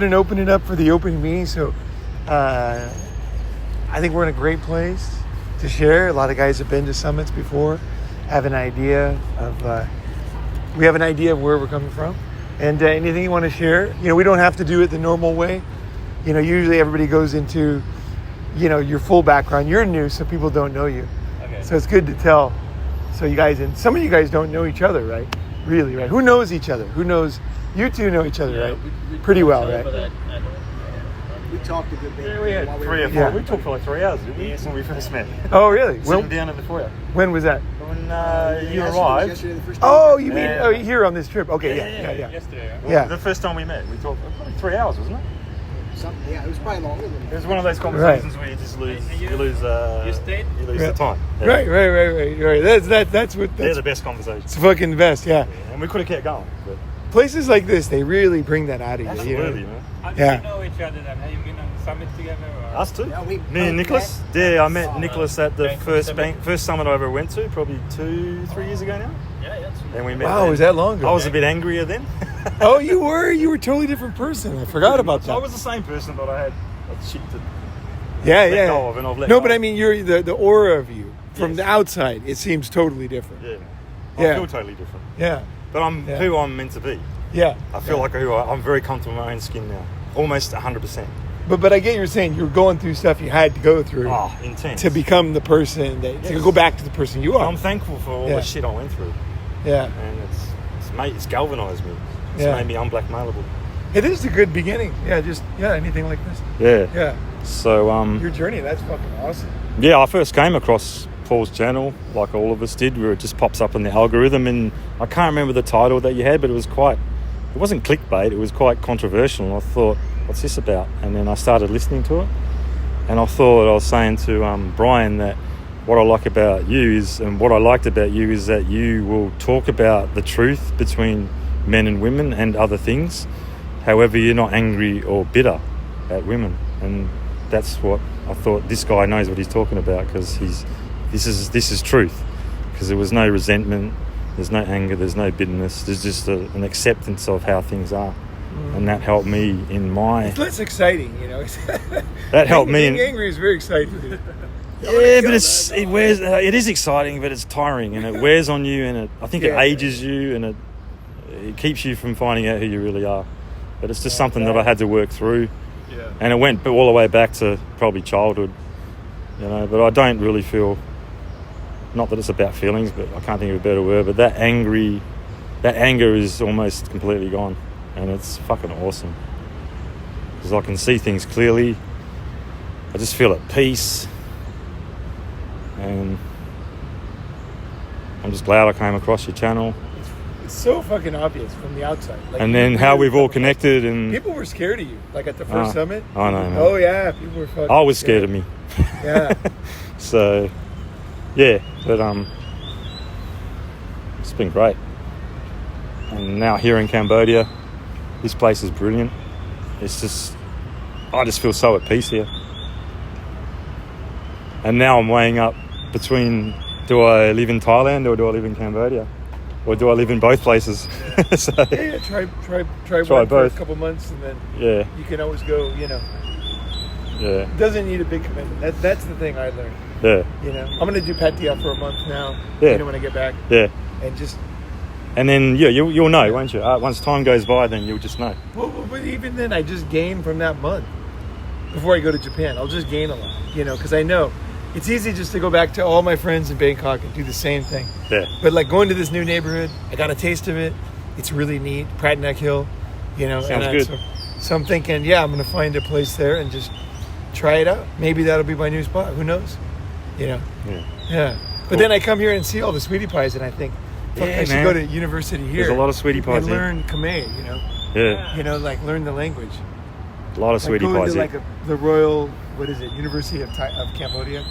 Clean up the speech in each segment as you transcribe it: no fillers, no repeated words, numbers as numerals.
wouldn't open it up for the opening meeting. So I think we're in a great place to share. A lot of guys have been to summits before, have an idea of, we have an idea of where we're coming from. And anything you want to share, we don't have to do it the normal way. Usually everybody goes into, your full background. You're new, so people don't know you. Okay. So it's good to tell. So you guys, and some of you guys don't know each other, right? Really, right? Who knows each other? Who knows? You two know each other, right? We Pretty well, right? We talked a good bit. Yeah, we had 3 or 4. Yeah. We talked for like 3 hours, didn't we? When we first met. Oh, really? Sitting down in the foyer. When was that? When you arrived. Yesterday, the first Oh, day. you mean here on this trip? Okay, yeah. Yesterday, right? Yeah. Well, the first time we met, we talked probably 3 hours, wasn't it? Something, yeah, it was probably longer than It that. was one of those conversations where you just lose, And you lose the time. Yeah. Right. That's what. They're That's the best conversations. it's fucking the best. Yeah. And we could have kept going, but Places like this, they really bring that out of you. absolutely, man. How did Yeah. you know each other then? Have you been on the summit together? Or? Us too. Yeah, we Me and both Nicholas. met. Yeah, I met Nicholas at the Bank first summit I ever went to, probably 2-3 years ago now. Yeah, that's And we met. Wow, then. was that long ago? I was a bit angrier then. Oh, you were a totally different person. I forgot about that. I was the same person, but I had shit to Yeah, let yeah. go of, and I've let No, go. but I mean, you're the aura of you from Yes. the outside. It seems totally different. Yeah, Yeah. I feel totally different. Yeah, But I'm Yeah. who I'm meant to be. yeah. I feel like I'm very comfortable in my own skin now, almost 100%. But I get you're saying you're going through stuff you had to go through Oh, intense. to become the person that to Yes. go back to the person you are. I'm thankful for all Yeah. the shit I went through, Yeah, and it's galvanized me. It's Yeah. made me unblackmailable. it is a good beginning. Yeah, anything like this. Yeah. Yeah, So your journey. That's fucking awesome. yeah, I first came across Paul's channel, like all of us did, where it just pops up in the algorithm, and I can't remember the title that you had, but it wasn't clickbait, it was quite controversial, and I thought, what's this about? And then I started listening to it, and I was saying to Brian that what I like about you is, and what I liked about you is that you will talk about the truth between men and women and other things. However, you're not angry or bitter at women, and that's what I thought. This guy knows what he's talking about, because this is truth, because there was no resentment, there's no anger, there's no bitterness, there's just an acceptance of how things are, and that helped me in my. It's less exciting, That helped me. Being angry is very exciting. Yeah, but it is exciting, but it's tiring, and it wears on you, and I think it ages you, and it keeps you from finding out who you really are. But it's just something that I had to work through, and it went all the way back to probably childhood, But I don't really feel. Not that it's about feelings, but I can't think of a better word. But that anger is almost completely gone, and it's fucking awesome. Because I can see things clearly. I just feel at peace, and I'm just glad I came across your channel. It's so fucking obvious from the outside. Like, And then how we've all connected, and people were scared of you, like at the first summit. I know, man. Oh yeah, people were fucking. I was scared of me. Yeah. So, yeah, but it's been great. And now here in Cambodia, this place is brilliant. I just feel so at peace here. And now I'm weighing up between, do I live in Thailand or do I live in Cambodia? Or do I live in both places? So, Yeah, try one both. for a couple months, and then yeah, you can always go. yeah, It doesn't need a big commitment. That's the thing I learned. yeah, I'm gonna do Pattaya for a month now. Yeah. When I get back, yeah. and just And then, yeah, you'll know, won't you? Once time goes by, then you'll just know. well, but even then, I just gain from that month. Before I go to Japan, I'll just gain a lot. Because I know it's easy just to go back to all my friends in Bangkok and do the same thing. Yeah, But like going to this new neighborhood, I got a taste of it. It's really neat. Pratt Neck Hill, Sounds and good. So I'm thinking, yeah, I'm going to find a place there and just try it out. Maybe that'll be my new spot. Who knows? yeah. Yeah. But then I come here and see all the sweetie pies, and I think, fuck, Yeah, I should man. go to university here. There's a lot of sweetie pies and here. learn Khmer. Yeah, Like learn the language. a lot of sweetie like go pies into here. like the Royal, University of Cambodia,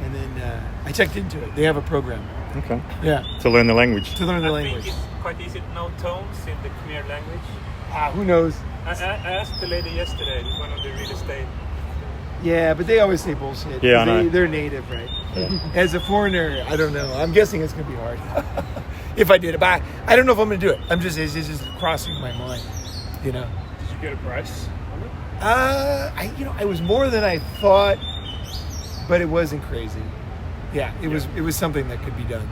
and then I checked into it. They have a program. Okay. Yeah, To learn the language. to learn the I language. think it's quite easy to know tones in the Khmer language. Who knows? I asked the lady yesterday, one of the real estate. Yeah, but they always say bullshit. Yeah, I know. They're native, right? Yeah. As a foreigner, I don't know. I'm guessing it's gonna be hard if I did it. But I don't know if I'm gonna do it. It's just crossing my mind. Did you get a price on it? It was more than I thought, but it wasn't crazy. Yeah, it was something that could be done.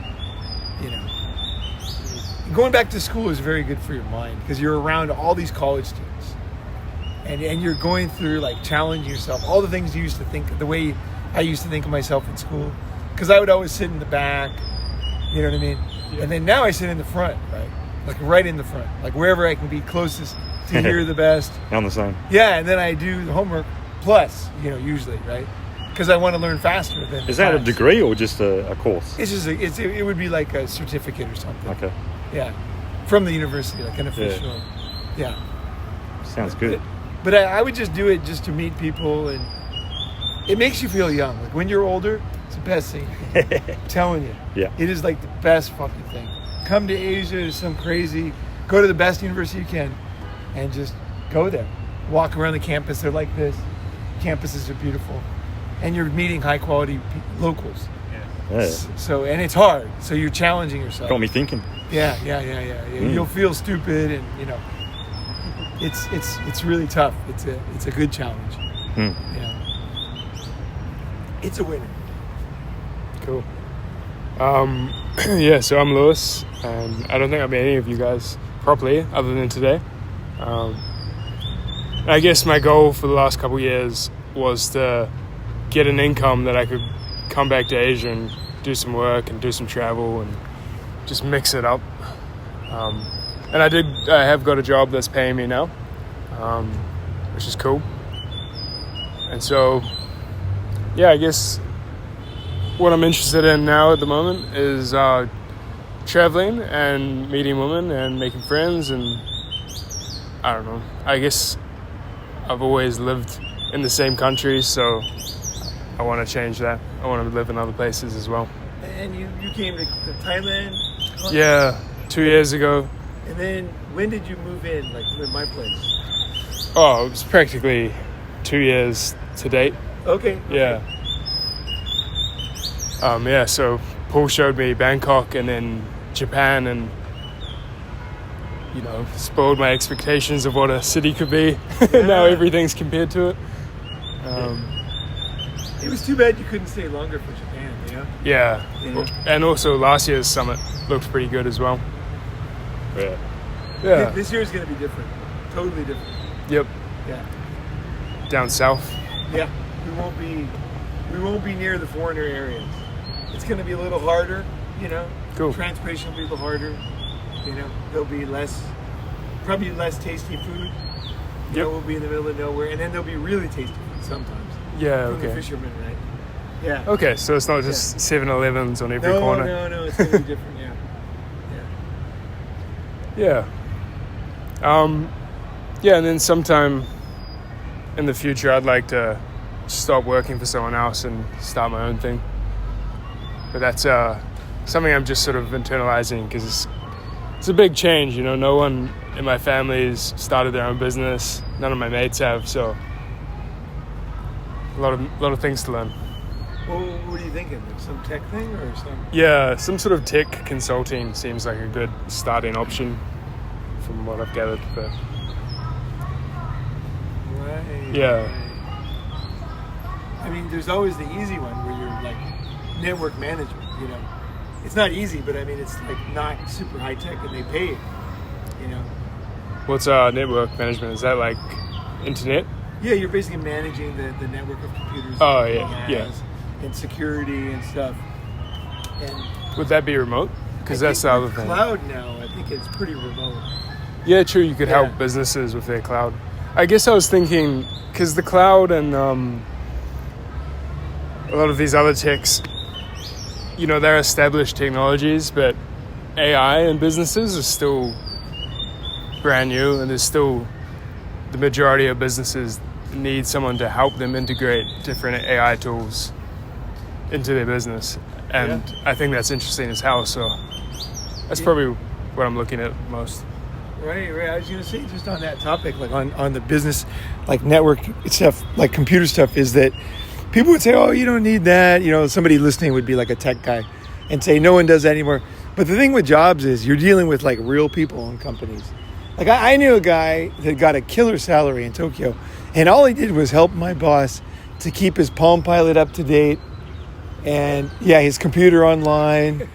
Going back to school is very good for your mind because you're around all these college students, and you're going through like challenging yourself, all the things you used to think, the way I used to think of myself in school, because I would always sit in the back, you know what I mean? Yeah. And then now I sit in the front, right? Like right in the front, like wherever I can be closest to hear the best. On the same. Yeah, and then I do the homework plus, usually, right? Because I want to learn faster than. Is that a degree or just a course? It's just it would be like a certificate or something. Okay. Yeah, from the university, like an official. Yeah. Sounds good. But I would just do it just to meet people, and it makes you feel young. Like when you're older, it's the best thing. I'm telling you. Yeah. It is like the best fucking thing. Come to Asia to some crazy, go to the best university you can, and just go there. Walk around the campus. They're like this. Campuses are beautiful. And you're meeting high quality locals. Yeah. So, and it's hard. So you're challenging yourself. Got me thinking. Yeah. You'll feel stupid, and it's really tough. It's a good challenge. Yeah. It's a winner. Cool. So I'm Lewis, and I don't think I've met any of you guys properly other than today. I guess my goal for the last couple of years was to get an income that I could come back to Asia and do some work and do some travel and just mix it up. And I have got a job that's paying me now, which is cool. And so, I guess what I'm interested in now at the moment is traveling and meeting women and making friends, and I don't know, I guess I've always lived in the same country, so I want to change that. I want to live in other places as well. And you came to Thailand? Yeah, 2 years ago. And then when did you move in, like in my place? Oh, it was practically 2 years to date. Okay. Yeah. So Paul showed me Bangkok and then Japan, and spoiled my expectations of what a city could be. Now everything's compared to it. It was too bad you couldn't stay longer for Japan, Yeah. And also last year's summit looked pretty good as well. Yeah. This year's going to be different. Totally different. Yep. Yeah. Down south. Yeah. We won't be near the foreigner areas. It's going to be a little harder, Cool. Transportation will be a little harder. There'll be probably less tasty food. We'll be in the middle of nowhere, and then there'll be really tasty food sometimes. Yeah, From okay. the fishermen, right? Yeah. Okay, so it's not just 7-Elevens on every corner. No, it's going to be different, Yeah. And then sometime in the future, I'd like to stop working for someone else and start my own thing. But that's something I'm just sort of internalizing, because it's a big change. No one in my family's started their own business. None of my mates have, so a lot of things to learn. Well, what are you thinking? Like some tech thing or some? Yeah, some sort of tech consulting seems like a good starting option from what I've gathered. But Right. Yeah. I mean, there's always the easy one where you're like network management, It's not easy, but I mean, it's like not super high tech, and they pay it, What's network management? Is that like internet? Yeah, you're basically managing the network of computers. Oh, that yeah, everyone yeah. has, and security and stuff. And Would that be remote? Because I that's think the other with thing. Cloud now, I think it's pretty remote. Yeah, true. You could Yeah. help businesses with their cloud. I guess I was thinking, because the cloud and a lot of these other techs, they're established technologies, but AI in businesses is still brand new, and there's still the majority of businesses need someone to help them integrate different AI tools into their business. And I think that's interesting as hell. So that's probably what I'm looking at most. Right. I was going to say, just on that topic, like on the business, like network stuff, like computer stuff, is that people would say, oh, you don't need that. Somebody listening would be like a tech guy and say, no one does that anymore. But the thing with jobs is you're dealing with like real people in companies. Like I knew a guy that got a killer salary in Tokyo, and all he did was help my boss to keep his Palm Pilot up to date, and his computer online,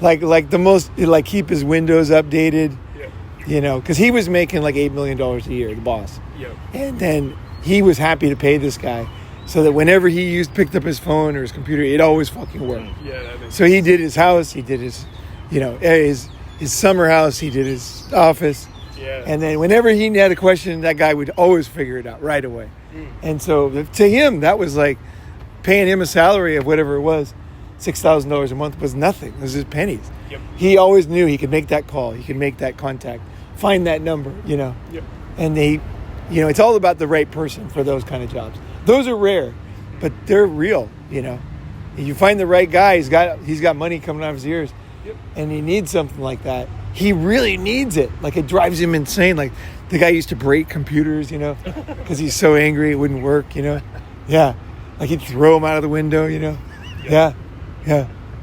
like the most, like keep his Windows updated, because he was making like $8 million a year, the boss, and then he was happy to pay this guy, so that whenever he picked up his phone or his computer, it always fucking worked. So he did his house, he did his, his summer house, he did his office. And then whenever he had a question, that guy would always figure it out right away. And so to him, that was like paying him a salary of whatever it was, $6,000 a month was nothing. It was just pennies. He always knew he could make that call. He could make that contact, find that number, And it's all about the right person for those kind of jobs. Those are rare, but they're real, You find the right guy, he's got money coming out of his ears, and he needs something like that. He really needs it. Like, it drives him insane. Like, the guy used to break computers, because he's so angry it wouldn't work, Yeah. Like, he'd throw them out of the window, Yeah.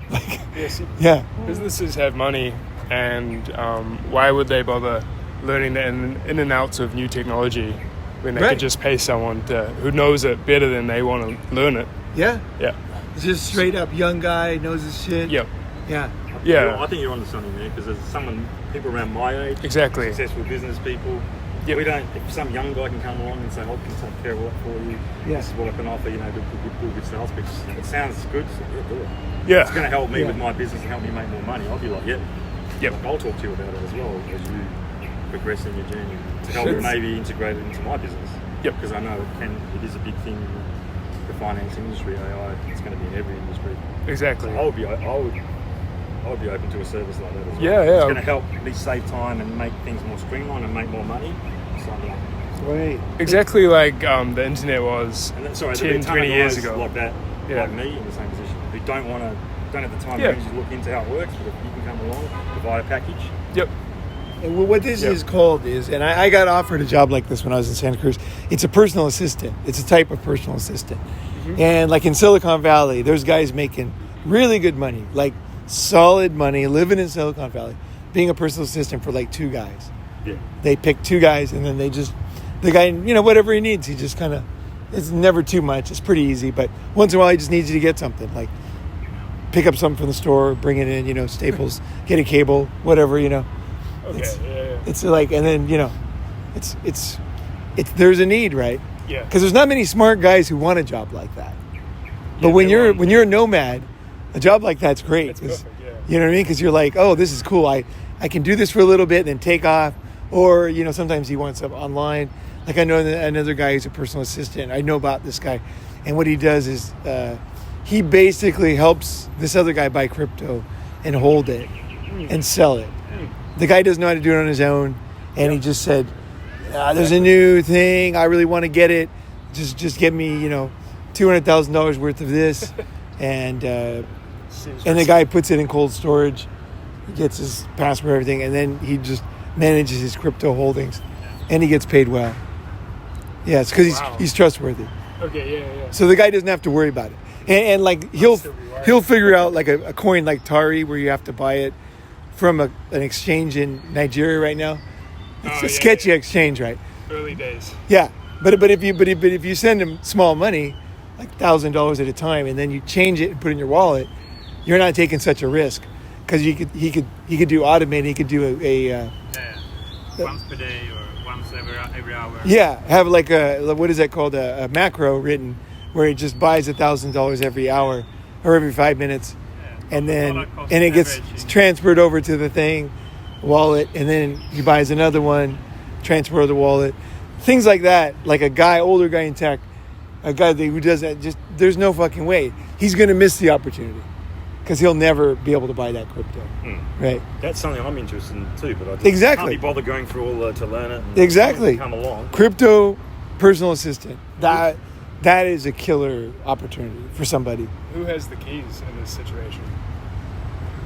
Like, Businesses have money, and why would they bother learning the in and outs of new technology when they could just pay someone who knows it better than they want to learn it? Yeah. Yeah. It's just straight up young guy, knows his shit. Yep. Yeah. I think you're onto something there, because there's people around my age, successful business people. If some young guy can come along and say, "I can take care of that for you. This is what I can offer." Good sales pitch. It sounds good. So do it. Yeah. It's going to help me with my business and help me make more money. I'll be like, I'll talk to you about it as well as you progress in your journey to help you maybe integrate it into my business. Because I know it is a big thing. The finance industry, AI, it's going to be in every industry. Exactly. So I would be open to a service like that as well. Yeah. It's going to help me save time and make things more streamlined and make more money. Right. Exactly like the internet was and then, 10, 20 years ago. Like that, like me in the same position, who don't have the time to look into how it works, but if you can come along, provide a package. Yep. And what this is called is, and I got offered a job like this when I was in Santa Cruz. It's a personal assistant. It's a type of personal assistant. And like in Silicon Valley, there's guys making really good money, like solid money, living in Silicon Valley, being a personal assistant for like two guys. Yeah. They pick two guys, and then the guy, whatever he needs, he just kind of, it's never too much. It's pretty easy, but once in a while he just needs you to get something, like pick up something from the store, bring it in, Staples, get a cable, whatever, Okay. It's like, and then, it's there's a need, right? Yeah. Because there's not many smart guys who want a job like that. But when you're a nomad, a job like that's great. That's perfect, yeah. You know what I mean? Because you're like, oh, this is cool. I can do this for a little bit and then take off. Or, sometimes he wants up online. Like I know another guy who's a personal assistant. I know about this guy. And what he does is he basically helps this other guy buy crypto and hold it and sell it. The guy doesn't know how to do it on his own. And he just said, there's a new thing. I really want to get it. Just give me, $200,000 worth of this. And the guy puts it in cold storage. He gets his password, everything. And then he just manages his crypto holdings. And he gets paid well. Yeah, it's because he's trustworthy. Okay, yeah. So the guy doesn't have to worry about it. And like he'll figure out like a coin like Tari where you have to buy it from an exchange in Nigeria right now. It's a sketchy exchange, right? Early days. Yeah, but if you send him small money, like $1,000 at a time, and then you change it and put it in your wallet, you're not taking such a risk because he could do automated. He could do a once per day or once every hour. Yeah, have like what is that called, a macro written where it just buys $1,000 every hour or every 5 minutes, and then it gets transferred over to the thing wallet, and then he buys another one, transfer the wallet, things like that. Like older guy in tech, a guy who does that, just there's no fucking way he's going to miss the opportunity because he'll never be able to buy that crypto. Right? That's something I'm interested in too, but I just Exactly. can't be bothered going through all to learn it. And Exactly. Come along. Crypto personal assistant. That is a killer opportunity for somebody. Who has the keys in this situation?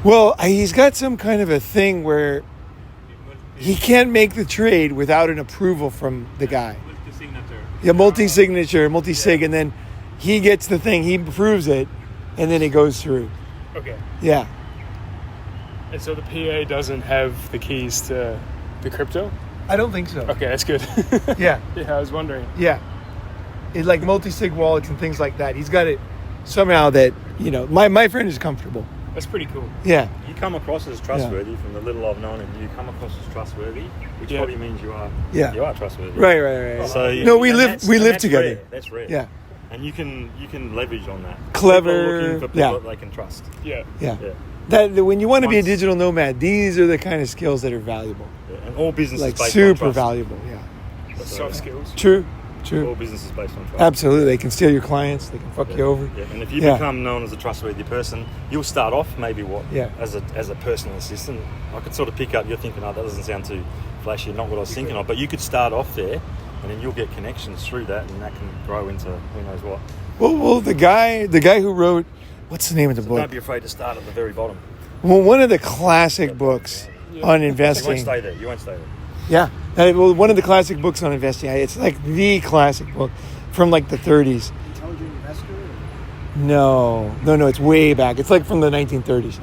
Well, he's got some kind of a thing where he can't make the trade without an approval from the guy. Multi-signature. Yeah, multi-signature, multi-sig, and then he gets the thing, he approves it, and then it goes through. Okay. Yeah. And so the PA doesn't have the keys to the crypto? I don't think so. Okay, that's good. Yeah, Yeah, I was wondering. yeah. It's like multi-sig wallets and things like that. He's got it somehow that, you know, my friend is comfortable. That's pretty cool. Yeah. You come across as trustworthy from the little I've known him. You come across as trustworthy, which probably means you are trustworthy. Right. So No, we live that's together. Rare. That's rare. Yeah. And you can leverage on that. Clever, People are looking for people yeah. that they can trust. Yeah. Yeah. Yeah. That when you want to be a Once- digital nomad, these are the kind of skills that are valuable. Yeah. And all business Like is based on super trust. valuable. Yeah. Soft skills. True. All business is based on trust. Absolutely. They can steal your clients. They can fuck you over. Yeah. And if you Yeah. become known as a trustworthy person, you'll start off maybe as a personal assistant. I could sort of pick up. You're thinking, oh, that doesn't sound too flashy. Not what I was thinking of. But you could start off there, and then you'll get connections through that, and that can grow into who knows what. Well, the guy who wrote, what's the name of the book? Don't be afraid to start at the very bottom. Well, one of the classic books on You investing. won't stay there. You won't stay there. Yeah. One of the classic books on investing. It's like the classic book from like the 30s. Intelligent investor. No. It's way back. It's like from the 1930s.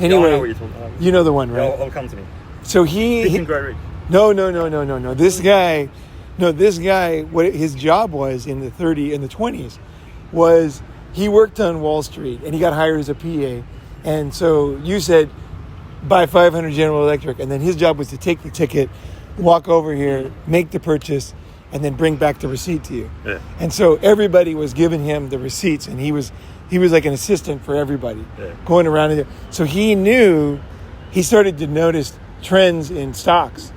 Yeah, I know what Anyway, you're talking about. you know the one, Yeah, right? it'll come to me. So Think and Grow Rich. No. This guy, what his job was in the 20s was he worked on Wall Street and he got hired as a PA. And so you said, buy 500 General Electric. And then his job was to take the ticket, walk over here, make the purchase, and then bring back the receipt to you. Yeah. And so everybody was giving him the receipts, and he was like an assistant for everybody, going around there. So he started to notice trends in stocks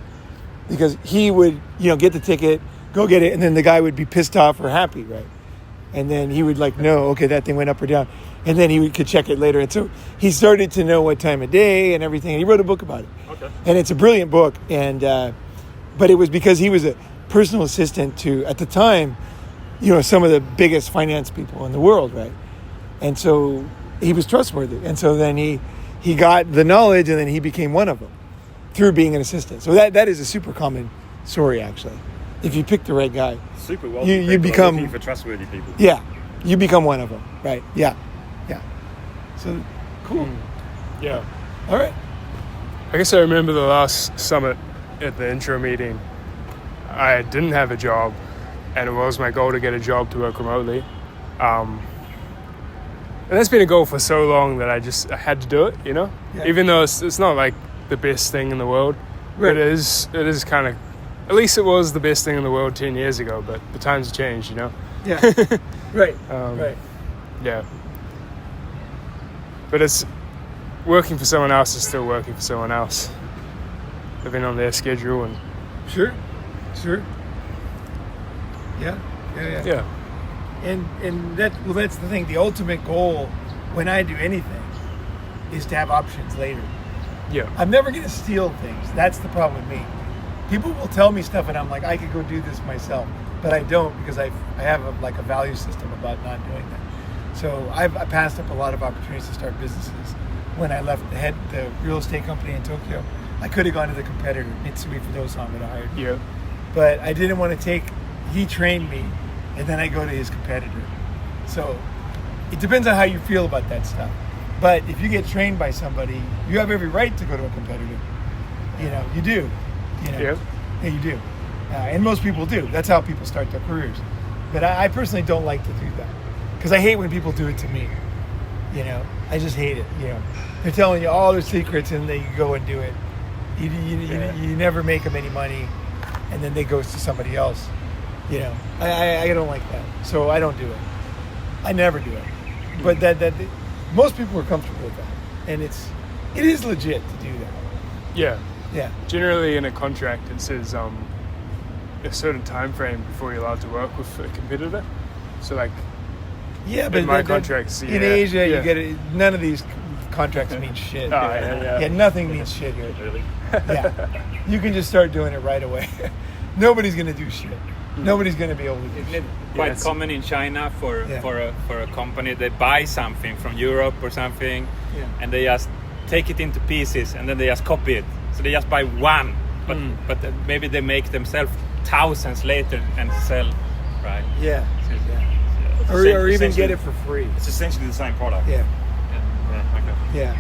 because he would, get the ticket, go get it, and then the guy would be pissed off or happy, right? And then he would know, okay, that thing went up or down, and then he could check it later. And so he started to know what time of day and everything. And he wrote a book about it. Okay. And it's a brilliant book. And but it was because he was a personal assistant to, at the time, some of the biggest finance people in the world, right? And so he was trustworthy. And so then he got the knowledge, and then he became one of them through being an assistant. So that is a super common story, actually. If you pick the right guy, Super well. you become looking for trustworthy people. Yeah, you become one of them, right? Yeah. So cool. Yeah. All right. I guess I remember the last summit at the intro meeting. I didn't have a job, and it was my goal to get a job to work remotely. And that's been a goal for so long that I had to do it, Yeah. Even though it's not like the best thing in the world, Right. but it is kind of, at least it was the best thing in the world 10 years ago, but the times have changed, Yeah. Right. Right. Yeah. But it's working for someone else is still working for someone else. Living on their schedule and Sure. Yeah. yeah. And that's the thing. The ultimate goal when I do anything is to have options later. Yeah. I'm never going to steal things. That's the problem with me. People will tell me stuff, and I'm like, I could go do this myself, but I don't because I have a value system about not doing that. So I passed up a lot of opportunities to start businesses. When I left the real estate company in Tokyo, I could have gone to the competitor, Mitsui Fudosan, would have hired me. Yeah. But I didn't want to he trained me, and then I go to his competitor. So it depends on how you feel about that stuff. But if you get trained by somebody, you have every right to go to a competitor. You do. Yeah. Yeah, you do. And most people do. That's how people start their careers. But I personally don't like to do that because I hate when people do it to me. I just hate it. They're telling you all their secrets, and then you go and do it. You never make them any money, and then they go to somebody else. I don't like that, so I don't do it. I never do it. But that most people are comfortable with that, and it is legit to do that. Yeah. Yeah. Generally in a contract it says a certain time frame before you're allowed to work with a competitor. So Yeah, but in my contracts in Asia, you get it. None of these contracts mean shit. Yeah. Nothing means shit here. Really? Yeah, you can just start doing it right away. Nobody's gonna do shit. Nobody's gonna be able to do Isn't shit. it quite common in China for a company, they buy something from Europe or something, and they just take it into pieces and then they just copy it. So they just buy one, but maybe they make themselves thousands later and sell, right? Yeah. It's Or even essentially- get it for free. It's essentially the same product. Yeah. Yeah, okay. Yeah.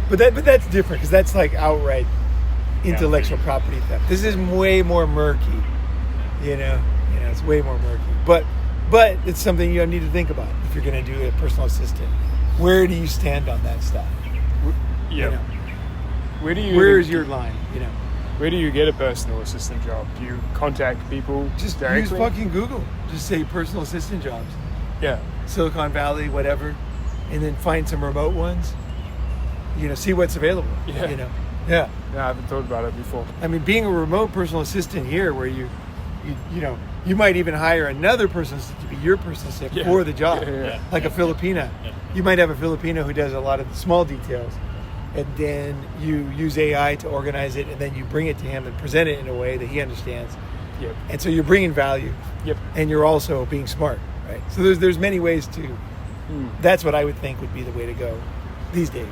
But that's different because that's like outright intellectual property theft. This is way more murky. It's way more murky. But it's something you need to think about if you're going to do a personal assistant. Where do you stand on that stuff? Yeah. You know? Where is your line? Where do you get a personal assistant job? Do you contact people Just directly? use fucking Google. Just say personal assistant jobs. Yeah. Silicon Valley, whatever, and then find some remote ones. See what's available. Yeah. Yeah. No, I haven't thought about it before. I mean, being a remote personal assistant here, where you might even hire another person to be your personal assistant for the job, like a Filipina. Yeah. You might have a Filipino who does a lot of the small details, and then you use AI to organize it, and then you bring it to him and present it in a way that he understands. Yep. And so you're bringing value. Yep. And you're also being smart, right? So there's many ways to. That's what I would think would be the way to go these days.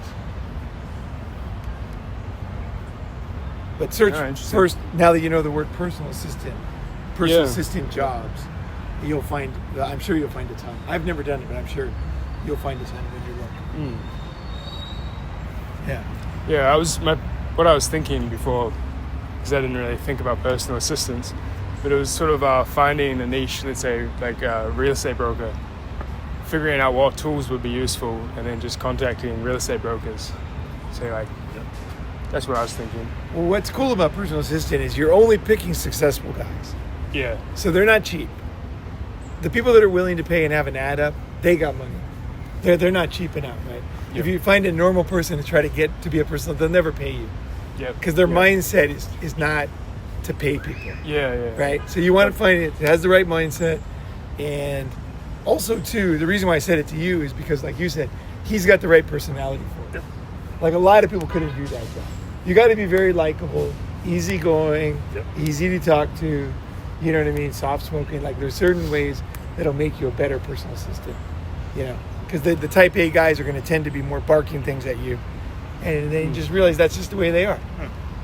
But search first, now that you know the word personal assistant jobs, I'm sure you'll find a ton. I've never done it, but I'm sure you'll find a ton when you look. Yeah. Yeah, what I was thinking before, because I didn't really think about personal assistants, but it was sort of finding a niche, let's say, like a real estate broker, figuring out what tools would be useful, and then just contacting real estate brokers. That's what I was thinking. Well, what's cool about personal assistant is you're only picking successful guys. Yeah. So they're not cheap. The people that are willing to pay and have an ad up, they got money. They're not cheaping out, right? Yep. If you find a normal person to try to get to be a personal, they'll never pay you. Yeah. Because their mindset is not to pay people. Yeah. Right? So you want to find it that has the right mindset. And also, too, the reason why I said it to you is because, like you said, he's got the right personality for it. Yep. Like a lot of people couldn't do that job. You got to be very likable, easygoing, easy to talk to, you know what I mean, soft spoken. Like there's certain ways that'll make you a better personal assistant, because the type A guys are going to tend to be more barking things at you, and then you just realize that's just the way they are.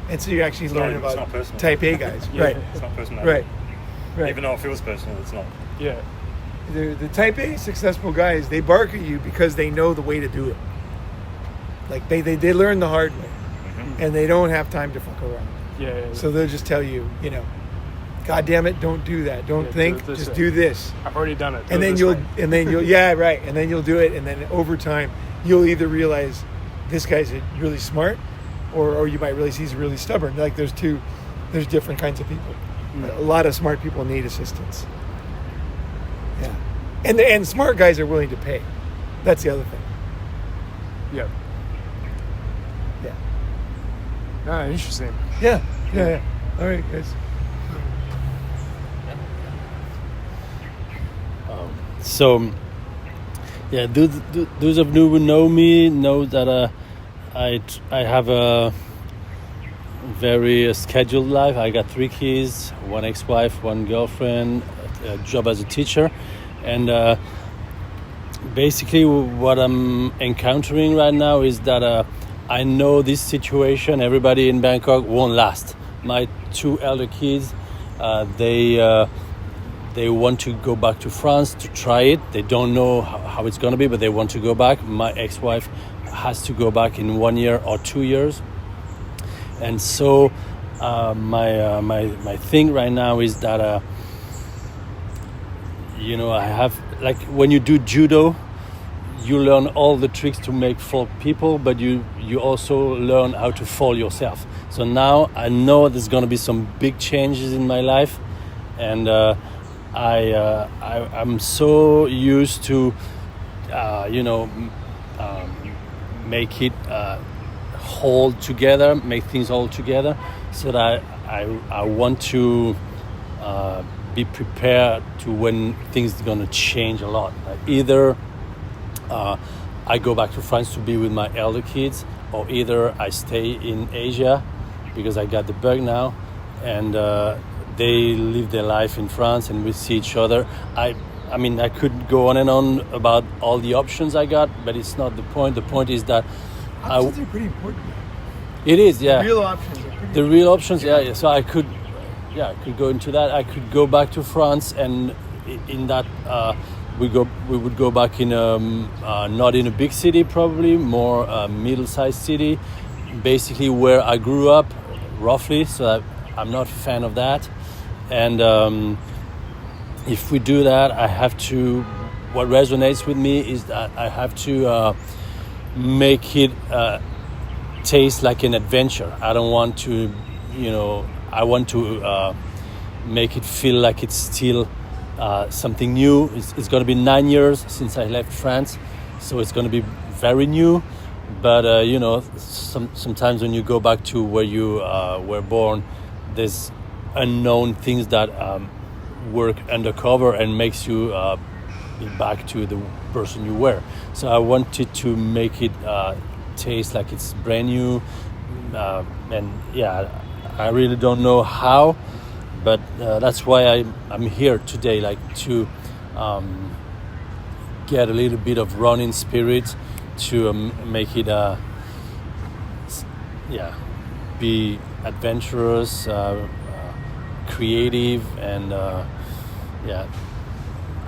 And so you actually learn about type A guys. Right. It's not personal. Right. Even though it feels personal, it's not. Yeah. The type A successful guys, they bark at you because they know the way to do it. Like they learn the hard way. And they don't have time to fuck around. Yeah. So they'll just tell you, God damn it, don't do that. Don't think, just do this. I've already done it. And then you'll yeah, right. And then you'll do it, and then over time, you'll either realize this guy's really smart, or you might realize he's really stubborn. Like there's different kinds of people. A lot of smart people need assistance. Yeah, and smart guys are willing to pay. That's the other thing. Yeah. Yeah. Ah, interesting. Yeah. All right, guys. Those of you who know me know that I have a very scheduled life. I got 3 kids, 1 ex-wife, 1 girlfriend, a job as a teacher, and basically what I'm encountering right now is that I know this situation, everybody in Bangkok won't last. My 2 elder kids, they want to go back to France to try it. They don't know how it's going to be, but they want to go back. My ex-wife has to go back in 1 year or 2 years. And so my thing right now is that, I have, like when you do judo, you learn all the tricks to make fall people, but you also learn how to fall yourself. So now I know there's going to be some big changes in my life, and I'm so used to, make it hold together, make things all together, so that I want to be prepared to when things are going to change a lot. Like either I go back to France to be with my elder kids, or either I stay in Asia because I got the bug now, and they live their life in France and we see each other. I mean, I could go on and on about all the options I got, but it's not the point. The point is that options are pretty important. It is, yeah. The real options are pretty The real options, yeah. So I could go into that. I could go back to France, and in that we would go back in not in a big city, probably more middle-sized city, basically where I grew up, roughly, so I'm not a fan of that. And if we do that, I have to. What resonates with me is that I have to make it taste like an adventure. I don't want to, I want to make it feel like it's still something new. It's going to be 9 years since I left France, so it's going to be very new. But sometimes when you go back to where you were born, there's unknown things that work undercover and makes you be back to the person you were. So I wanted to make it taste like it's brand new, and yeah, I really don't know how, but that's why I'm here today, like to get a little bit of Ronin spirit to make it be adventurous, creative, and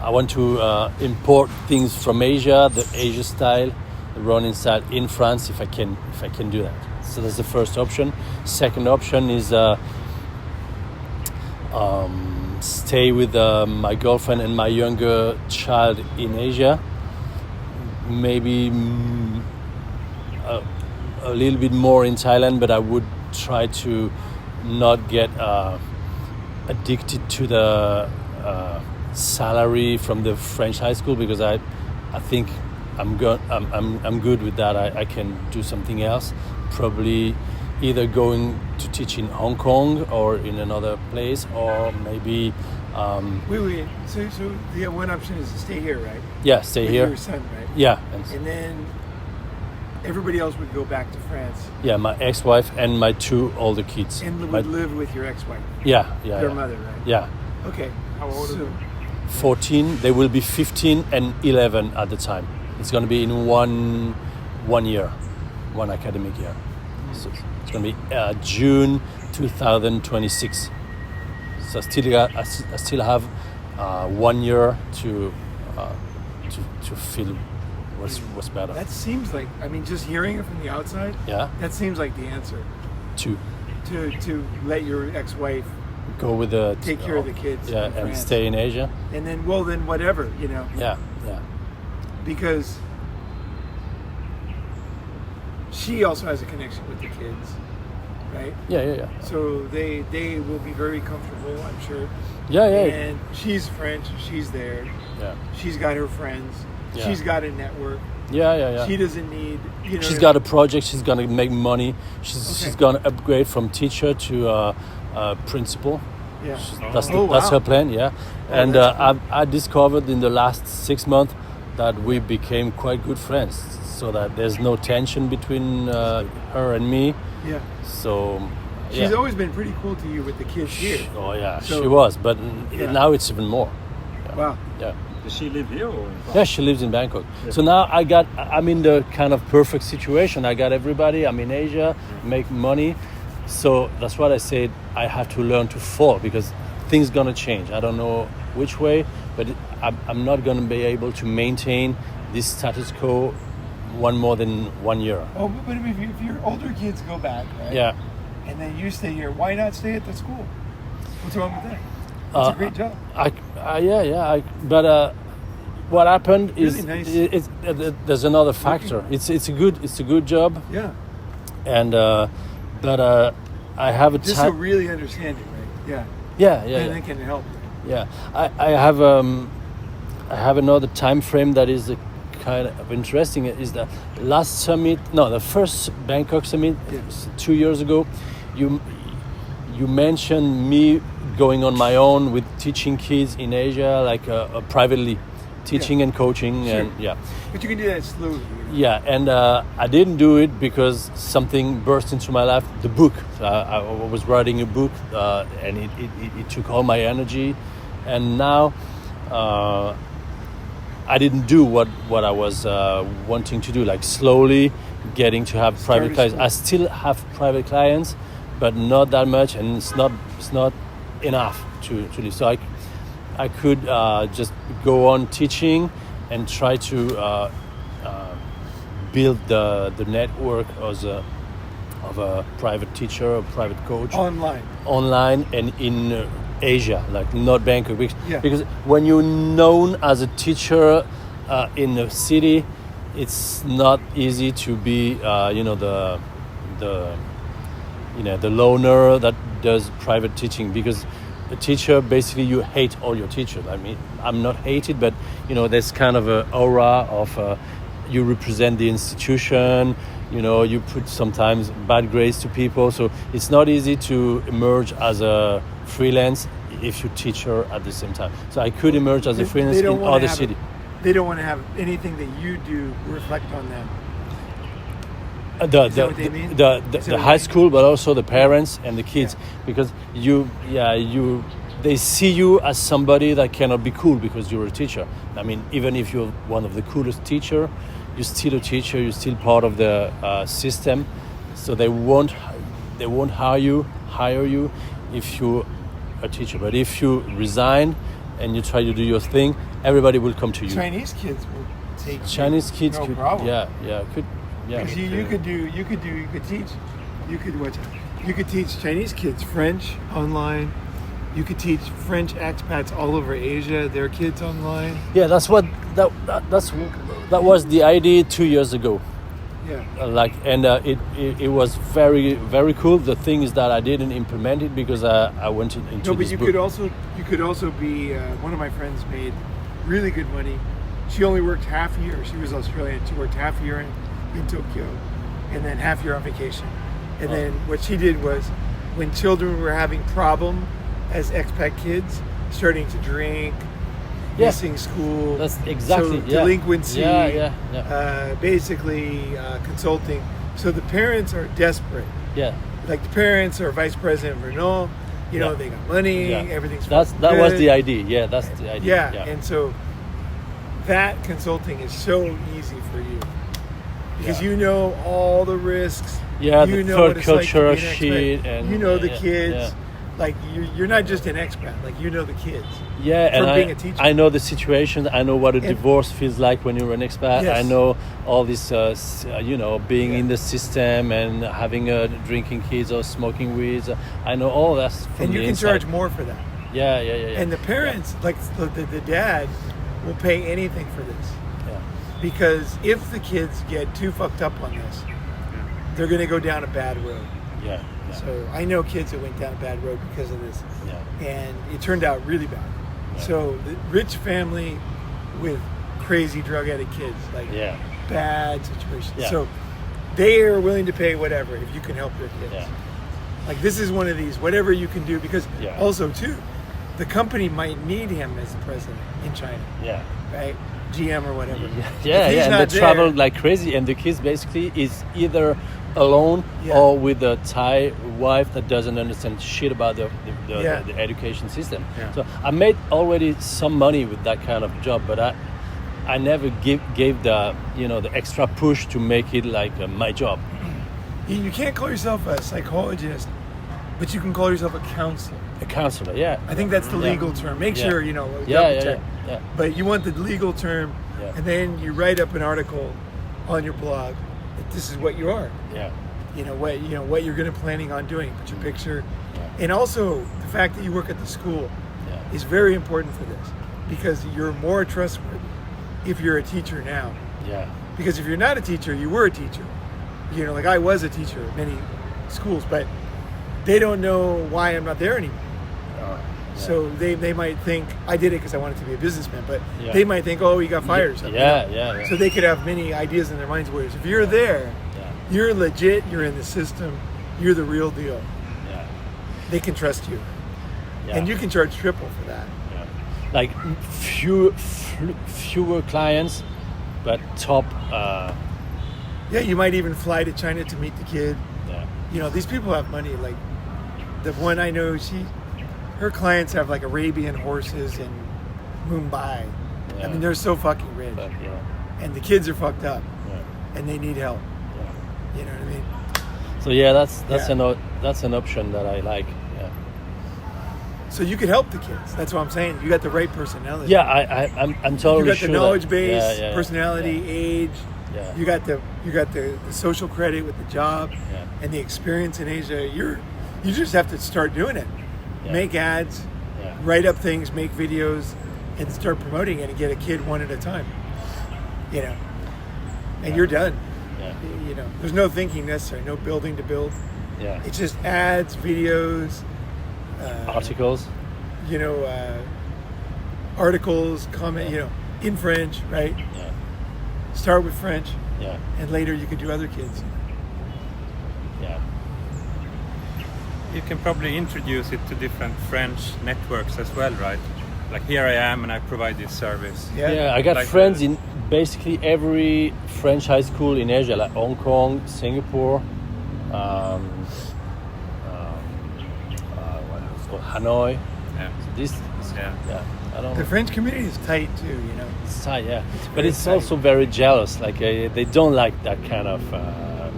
I want to import things from Asia, the Asia style, the Ronin style in France, if I can do that. So that's the first option. Second option is stay with my girlfriend and my younger child in Asia. Maybe a little bit more in Thailand, but I would try to not get addicted to the salary from the French high school, because I think I'm good with that. I can do something else, probably either going to teach in Hong Kong or in another place, or maybe Wait. So the one option is to stay here, right? Yeah, stay With here. your son, right? Yeah, And then everybody else would go back to France yeah, my ex-wife and my two older kids. and My- would live with your ex-wife, yeah, your mother, right? Yeah, Okay. How old are they? 14. They will be 15 and 11 at the time. It's going to be in one year, one academic year. So it's going to be June 2026. So I still have 1 year to feel what's better. That seems like, I mean, just hearing it from the outside, Yeah, that seems like the answer. To let your ex-wife go with the take care of the kids. Yeah, in and France. stay in Asia. And then, well, then whatever, Yeah. because she also has a connection with the kids, right? Yeah. So they will be very comfortable, I'm sure. Yeah. And she's French. She's there. Yeah. She's got her friends. Yeah. She's got a network. Yeah. She doesn't need, She's got a project. She's gonna make money. She's gonna upgrade from teacher to principal. Yeah. That's wow. her plan. Yeah, and that's I discovered in the last 6 months that we became quite good friends. So that there's no tension between her and me. Yeah. So She's always been pretty cool to you with the kids here. Oh yeah, So- she was, but Yeah. now it's even more. Wow. Yeah. Does she live here or? Yeah, she lives in Bangkok. So now I'm in the kind of perfect situation. I got everybody. I'm in Asia, make money. So that's what I said. I have to learn to fall, because things gonna change. I don't know which way, but I'm not gonna be able to maintain this status quo more than 1 year. Oh, but if your older kids go back, right? Yeah. And then you stay here, why not stay at the school? What's wrong with that? It's a great job. But what happened is Really nice. there's another factor. It's a good job, Yeah. and but I have a Just to time. really understand it, right? Yeah. And it can help. Yeah, I have another time frame that is kind of interesting. Is the last summit? No, the first Bangkok summit 2 years ago. You mentioned me going on my own with teaching kids in Asia, like privately, teaching and coaching, Sure. and yeah. But you can do that slowly. Yeah, and I didn't do it because something burst into my life. The book. I was writing a book, and it took all my energy, and now I didn't do what I was wanting to do. Like slowly getting to have private clients. I still have private clients, but not that much, and it's not enough to live. So I could just go on teaching and try to build the network of a private teacher, a private coach. Online. And in Asia, like not Bangkok. Yeah. Because when you're known as a teacher in a city, it's not easy to be, the loner that does private teaching, because a teacher, basically you hate all your teachers. I mean, I'm not hated, but there's kind of an aura of you represent the institution. You put sometimes bad grades to people, so it's not easy to emerge as a freelance if you teacher at the same time. So I could emerge as a freelance in other city. They don't want to have anything that you do reflect on them. The high school, but also the parents and the kids, because they see you as somebody that cannot be cool because you're a teacher. I mean, even if you're one of the coolest teacher, you're still a teacher. You're still part of the system, so they won't hire you if you're a teacher. But if you resign and you try to do your thing, everybody will come to you. Chinese kids will take Chinese kids no could, problem. could. Yeah, Because you could teach Chinese kids French online. You could teach French expats all over Asia their kids online. Yeah, that was the idea 2 years ago. Yeah. It was very, very cool. The thing is that I didn't implement it because I went into No, but this you book. could also be one of my friends made really good money. She only worked half a year. She was Australian. She worked half a year in Tokyo, and then half a year on vacation. And then what she did was, when children were having problem as expat kids, starting to drink, missing school. That's exactly, so delinquency. Yeah. Basically consulting. So the parents are desperate. Yeah. Like the parents are vice president of Renault. They got money. Everything's that good. was the idea. Yeah, that's the idea. Yeah. And so that consulting is so easy for you because you know all the risks. Yeah, you the know third what it's like to culture be an shit, expat. and you know the yeah, kids. yeah. Like you're not just an expat. Like you know the kids. Yeah, from and being a teacher. I know the situations. I know what a divorce feels like when you're an expat. Yes. I know all this, being in the system and having drinking kids or smoking weeds. I know all that from and you the can inside. charge more for that. Yeah. And the parents, like the dad, will pay anything for this. Yeah. Because if the kids get too fucked up on this, they're going to go down a bad road. Yeah. So I know kids that went down a bad road because of this. Yeah. And it turned out really bad. Yeah. So the rich family with crazy drug addict kids, like bad situations. Yeah. So they are willing to pay whatever if you can help their kids. Yeah. Like this is one of these, whatever you can do, because Yeah. also too, the company might need him as the president in China, Yeah. right? GM or whatever. Yeah. If he's And not they travel there- like crazy, and the kids basically is either alone or with a Thai wife that doesn't understand shit about the education system. Yeah. So I made already some money with that kind of job, but I never gave the the extra push to make it like my job. You can't call yourself a psychologist, but you can call yourself a counselor. A counselor, yeah. I think that's the legal term. Make sure double check. Yeah. But you want the legal term, and then you write up an article on your blog that this is what you are. Yeah. What you're going to planning on doing. Put your picture, and also the fact that you work at the school is very important for this, because you're more trustworthy if you're a teacher now. Yeah. Because if you're not a teacher, you were a teacher. Like I was a teacher at many schools, but they don't know why I'm not there anymore. So they might think I did it because I wanted to be a businessman, but they might think, oh, he got fired or something. Yeah. So they could have many ideas in their minds. Whereas if you're there, you're legit, you're in the system, you're the real deal. Yeah. They can trust you. Yeah. And you can charge triple for that. Yeah. Like fewer clients, but top. You might even fly to China to meet the kid. Yeah. These people have money. Like the one I know, her clients have like Arabian horses in Mumbai. Yeah. I mean, they're so fucking rich. But, And the kids are fucked up. Yeah. And they need help. Yeah. You know what I mean? So that's an option that I like. Yeah. So you could help the kids. That's what I'm saying. You got the right personality. Yeah, I'm totally You got sure the knowledge that, base, yeah, personality, age. Yeah. You got the social credit with the job and the experience in Asia. You just have to start doing it. Yeah. Make ads, write up things, make videos, and start promoting it and get a kid one at a time. You know, and you're done. Yeah. You know, there's no thinking necessary, no building to build. Yeah. It's just ads, videos, Articles. you know, articles, comment, you know, in French, right? Yeah. Start with French, Yeah. and later you could do other kids. Yeah. You can probably introduce it to different French networks as well, right? Like here I am and I provide this service. Yeah, I got Like friends in basically every French high school in Asia, like Hong Kong, Singapore, what else? Called Hanoi. Yeah. So this, Yeah. I don't The know. French community is tight too, you know. It's tight, yeah. But very it's tight. also very jealous. Like they don't like that kind of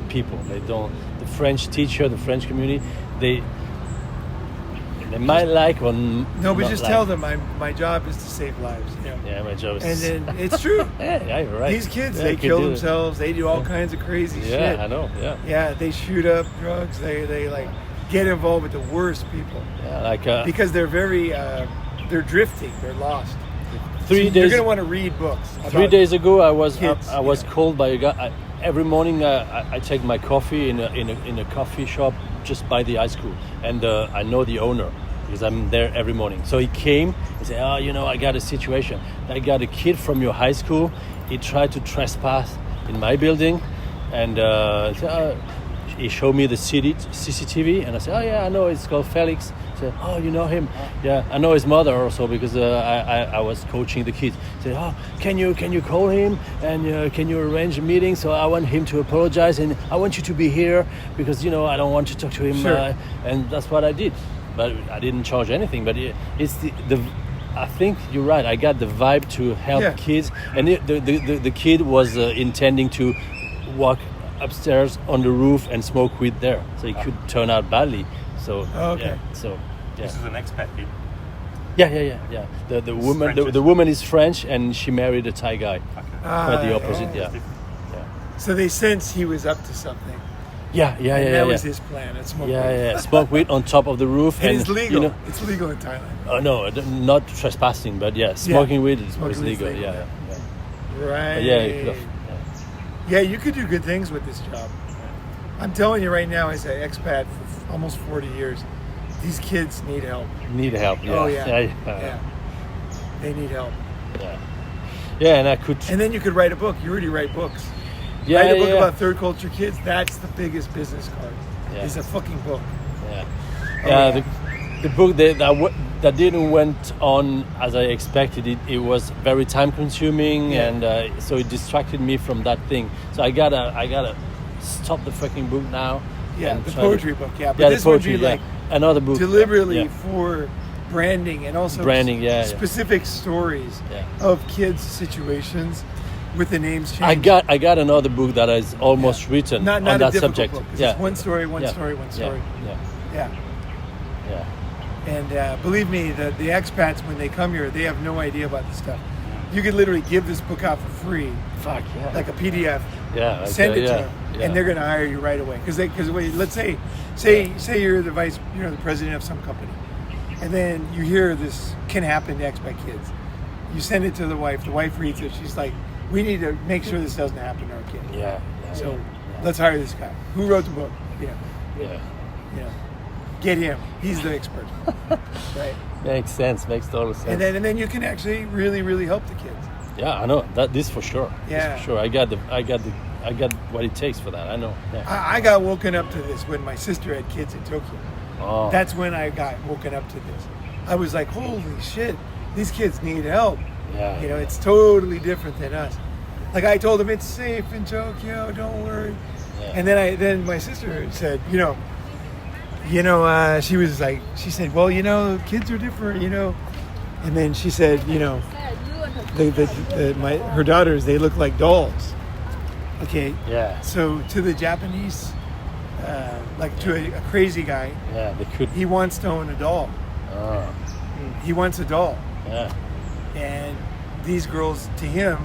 people. They don't. The French teacher, the French community, they might like or No, but not just like. tell them my job is to save lives, you know. Yeah, my job is. And then it's true. yeah, you're right. These kids, Yeah, they you could kill do it. themselves. They do all kinds of crazy Yeah, shit. I know. Yeah. Yeah, they shoot up drugs. They like get involved with the worst people Yeah, like because they're very they're drifting. They're lost. 3 So days. You're gonna want to read books. 3 about- days ago, I was kids, I was yeah. called by a guy. Every morning, I take my coffee in a coffee shop just by the high school, and I know the owner because I'm there every morning. So he came and said, "Oh, you know, I got a situation. I got a kid from your high school. He tried to trespass in my building, and he showed me the CCTV, and I said, "Oh yeah, I know. It's called Felix." He said, "Oh, you know him? Yeah, I know his mother also because I was coaching the kids." He said, "Oh, can you call him and can you arrange a meeting? So I want him to apologize and I want you to be here because you know I don't want to talk to him." Sure. And that's what I did, but I didn't charge anything. But it's the I think you're right. I got the vibe to help Yeah. kids, and the kid was intending to walk upstairs on the roof and smoke weed there, so it could turn out badly. So Okay. yeah, so yeah, This is an expat kid. yeah. The woman French. the woman is French and she married a Thai guy. Quite the Ah, opposite. Yeah. So they sensed he was up to something. Yeah. And that was his plan. It's smoke weed. Yeah. Smoke weed on top of the roof, It and is legal. You know, It's legal in Thailand. oh no, not trespassing, but yeah, smoking weed is Smoking weed is legal. legal, Yeah. Right. But yeah, you could have, Yeah, you could do good things with this job. I'm telling you right now, as an expat for almost 40 years, these kids need help. need help. Yeah. Oh yeah. Yeah. They need help. Yeah, and I could. And then you could write a book. You already write books. Yeah, write a book yeah. about third culture kids. That's the biggest business card. Yeah. It's a fucking book. Yeah, Oh, yeah. yeah. The book that didn't went on as I expected. It was very time consuming, Yeah. and so it distracted me from that thing. So I gotta stop the fucking book now. Yeah, and the try to- poetry book. Yeah, but Yeah, this the poetry. would be like another book. deliberately Yeah. for branding and also Branding, yeah. specific stories Yeah. of kids' situations with the names changed. I got another book that is almost written not on a that difficult subject. book. 'Cause Yeah. It's one story, one Yeah. story, one story. Yeah. Yeah. Yeah. And believe me, the expats, when they come here, they have no idea about this stuff. You could literally give this book out for free, Fuck yeah. like a PDF, Yeah. Like, send it yeah, to them, yeah. and they're going to hire you right away. Because let's say you're the president of some company, and then you hear this can happen to expat kids. You send it to the wife. The wife reads it. She's like, "We need to make sure this doesn't happen to our kid. Yeah. So let's hire this guy. Who wrote the book? Yeah. Get him. He's the expert, right? Makes sense. Makes total sense. And then you can actually really, really help the kids. Yeah, I know that. This for sure. Yeah. This for sure. I got what it takes for that. I know. Yeah. I got woken up to this when my sister had kids in Tokyo. Oh. That's when I got woken up to this. I was like, holy shit, these kids need help. Yeah. It's totally different than us. Like I told them it's safe in Tokyo, don't worry. Yeah. And then my sister said, she said, well, kids are different, And then she said, her daughters, they look like dolls. Okay. Yeah. So to the Japanese, to a crazy guy, Yeah. They could. he wants to own a doll. Oh. He wants a doll. Yeah. And these girls, to him,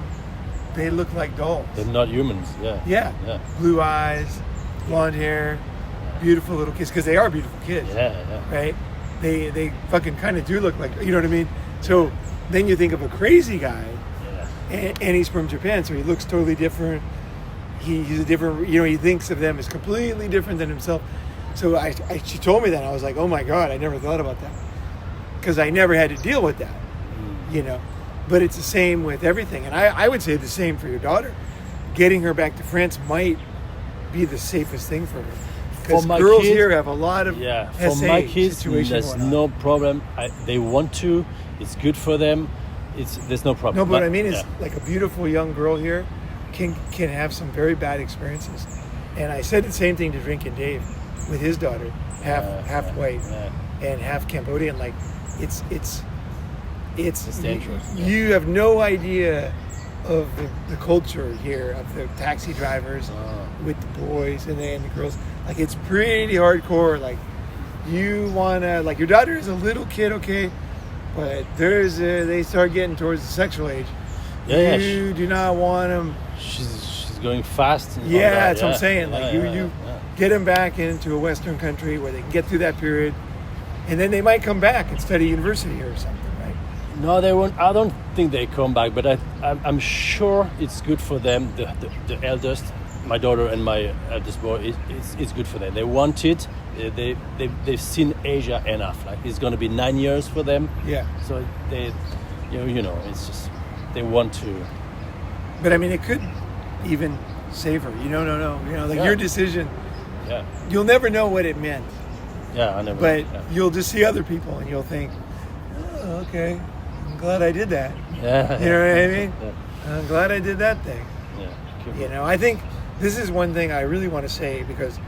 they look like dolls. They're not humans. Yeah. Yeah. Blue eyes, blonde hair, beautiful little kids, because they are beautiful kids. Yeah. Right? They fucking kind of do look like, you know what I mean? So then you think of a crazy guy, and he's from Japan, so he looks totally different. He's a different, he thinks of them as completely different than himself. So she told me that. I was like, oh my God, I never thought about that. Because I never had to deal with that, But it's the same with everything. And I would say the same for your daughter. Getting her back to France might be the safest thing for her. Because girls here have a lot of for my kids, there's no problem. They want to. It's good for them. There's no problem. No, but what I mean is, like, a beautiful young girl here can have some very bad experiences. And I said the same thing to Drinking Dave with his daughter, half white and half Cambodian. Like, it's dangerous. You have no idea of the culture here, of the taxi drivers with the boys and the girls. Like, it's pretty hardcore. Like, you wanna, like, your daughter is a little kid, okay, but they start getting towards the sexual age. You do not want them. She's going fast. That's what I'm saying. Like, you get them back into a Western country where they can get through that period, and then they might come back and study university here or something, right? No, they won't. I don't think they come back, but I'm sure it's good for them. The eldest, my daughter and my eldest boy, it's good for them. They want it. They've seen Asia enough. Like, it's going to be 9 years for them. Yeah. So they, it's just they want to. But I mean, it could even save her. Your decision. Yeah. You'll never know what it meant. Yeah, I never. But you'll just see other people and you'll think, oh, okay, I'm glad I did that. Yeah. You know what I mean? Yeah. I'm glad I did that thing. Yeah. I think this is one thing I really want to say, because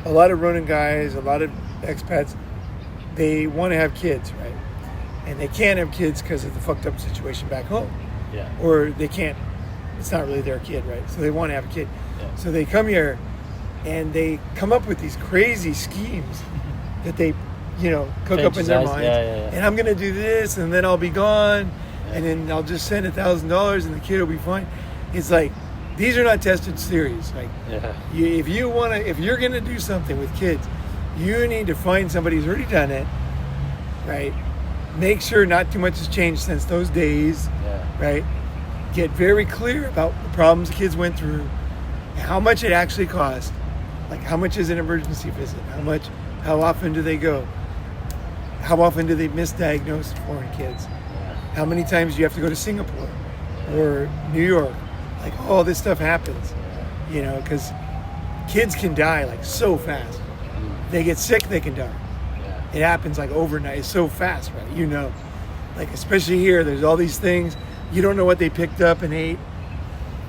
a lot of Ronin guys, a lot of expats, they want to have kids, right? And they can't have kids because of the fucked up situation back home. Yeah. Or they can't, it's not really their kid, right? So they want to have a kid. Yeah. So they come here and they come up with these crazy schemes that they, cook up in their minds. And I'm going to do this, and then I'll be gone, and then I'll just send $1,000 and the kid will be fine. It's like, these are not tested theories. Like, if you're going to do something with kids, you need to find somebody who's already done it, right? Make sure not too much has changed since those days, right? Get very clear about the problems kids went through, how much it actually cost. Like, how much is an emergency visit? How often do they go? How often do they misdiagnose foreign kids? How many times do you have to go to Singapore or New York? Like, all this stuff happens, because kids can die, like, so fast. They get sick, they can die. It happens, like, overnight. It's so fast, right? Like, especially here, there's all these things. You don't know what they picked up and ate.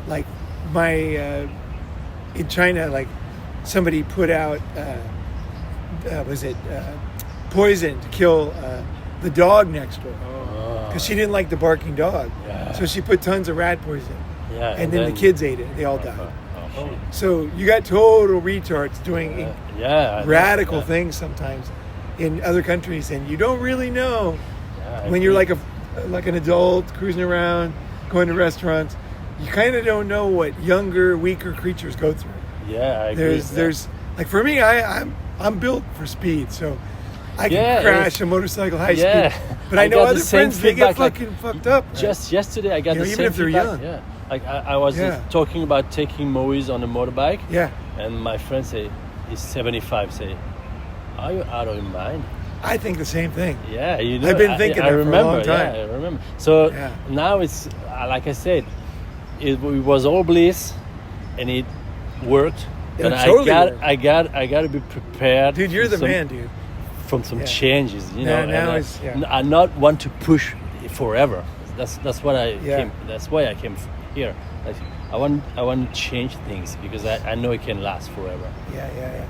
Like, in China, like, somebody put out, poison to kill the dog next door. Because she didn't like the barking dog. So she put tons of rat poison. And then the kids ate it. They all died. So you got total retards doing radical things sometimes in other countries, and you don't really know when you're like an adult cruising around, going to restaurants. You kind of don't know what younger, weaker creatures go through. Yeah, I agree. There's like, for me, I'm built for speed, so I can crash a motorcycle high speed. But I know other friends, they get fucking fucked up. Right? Just yesterday, I got the even same if they're feedback. young. Yeah. Like, I was talking about taking Moise on a motorbike. Yeah. And my friend say, he's 75, say, are you out of your mind? I think the same thing. Yeah, I've been thinking that for a long time. Yeah, I remember. So now it's, like I said, it was all bliss, and it worked. But I got to be prepared. Dude, you're the man, dude. From some changes, Now I not want to push forever. That's what I came. That's why I came here. I want to change things because I know it can last forever. Yeah.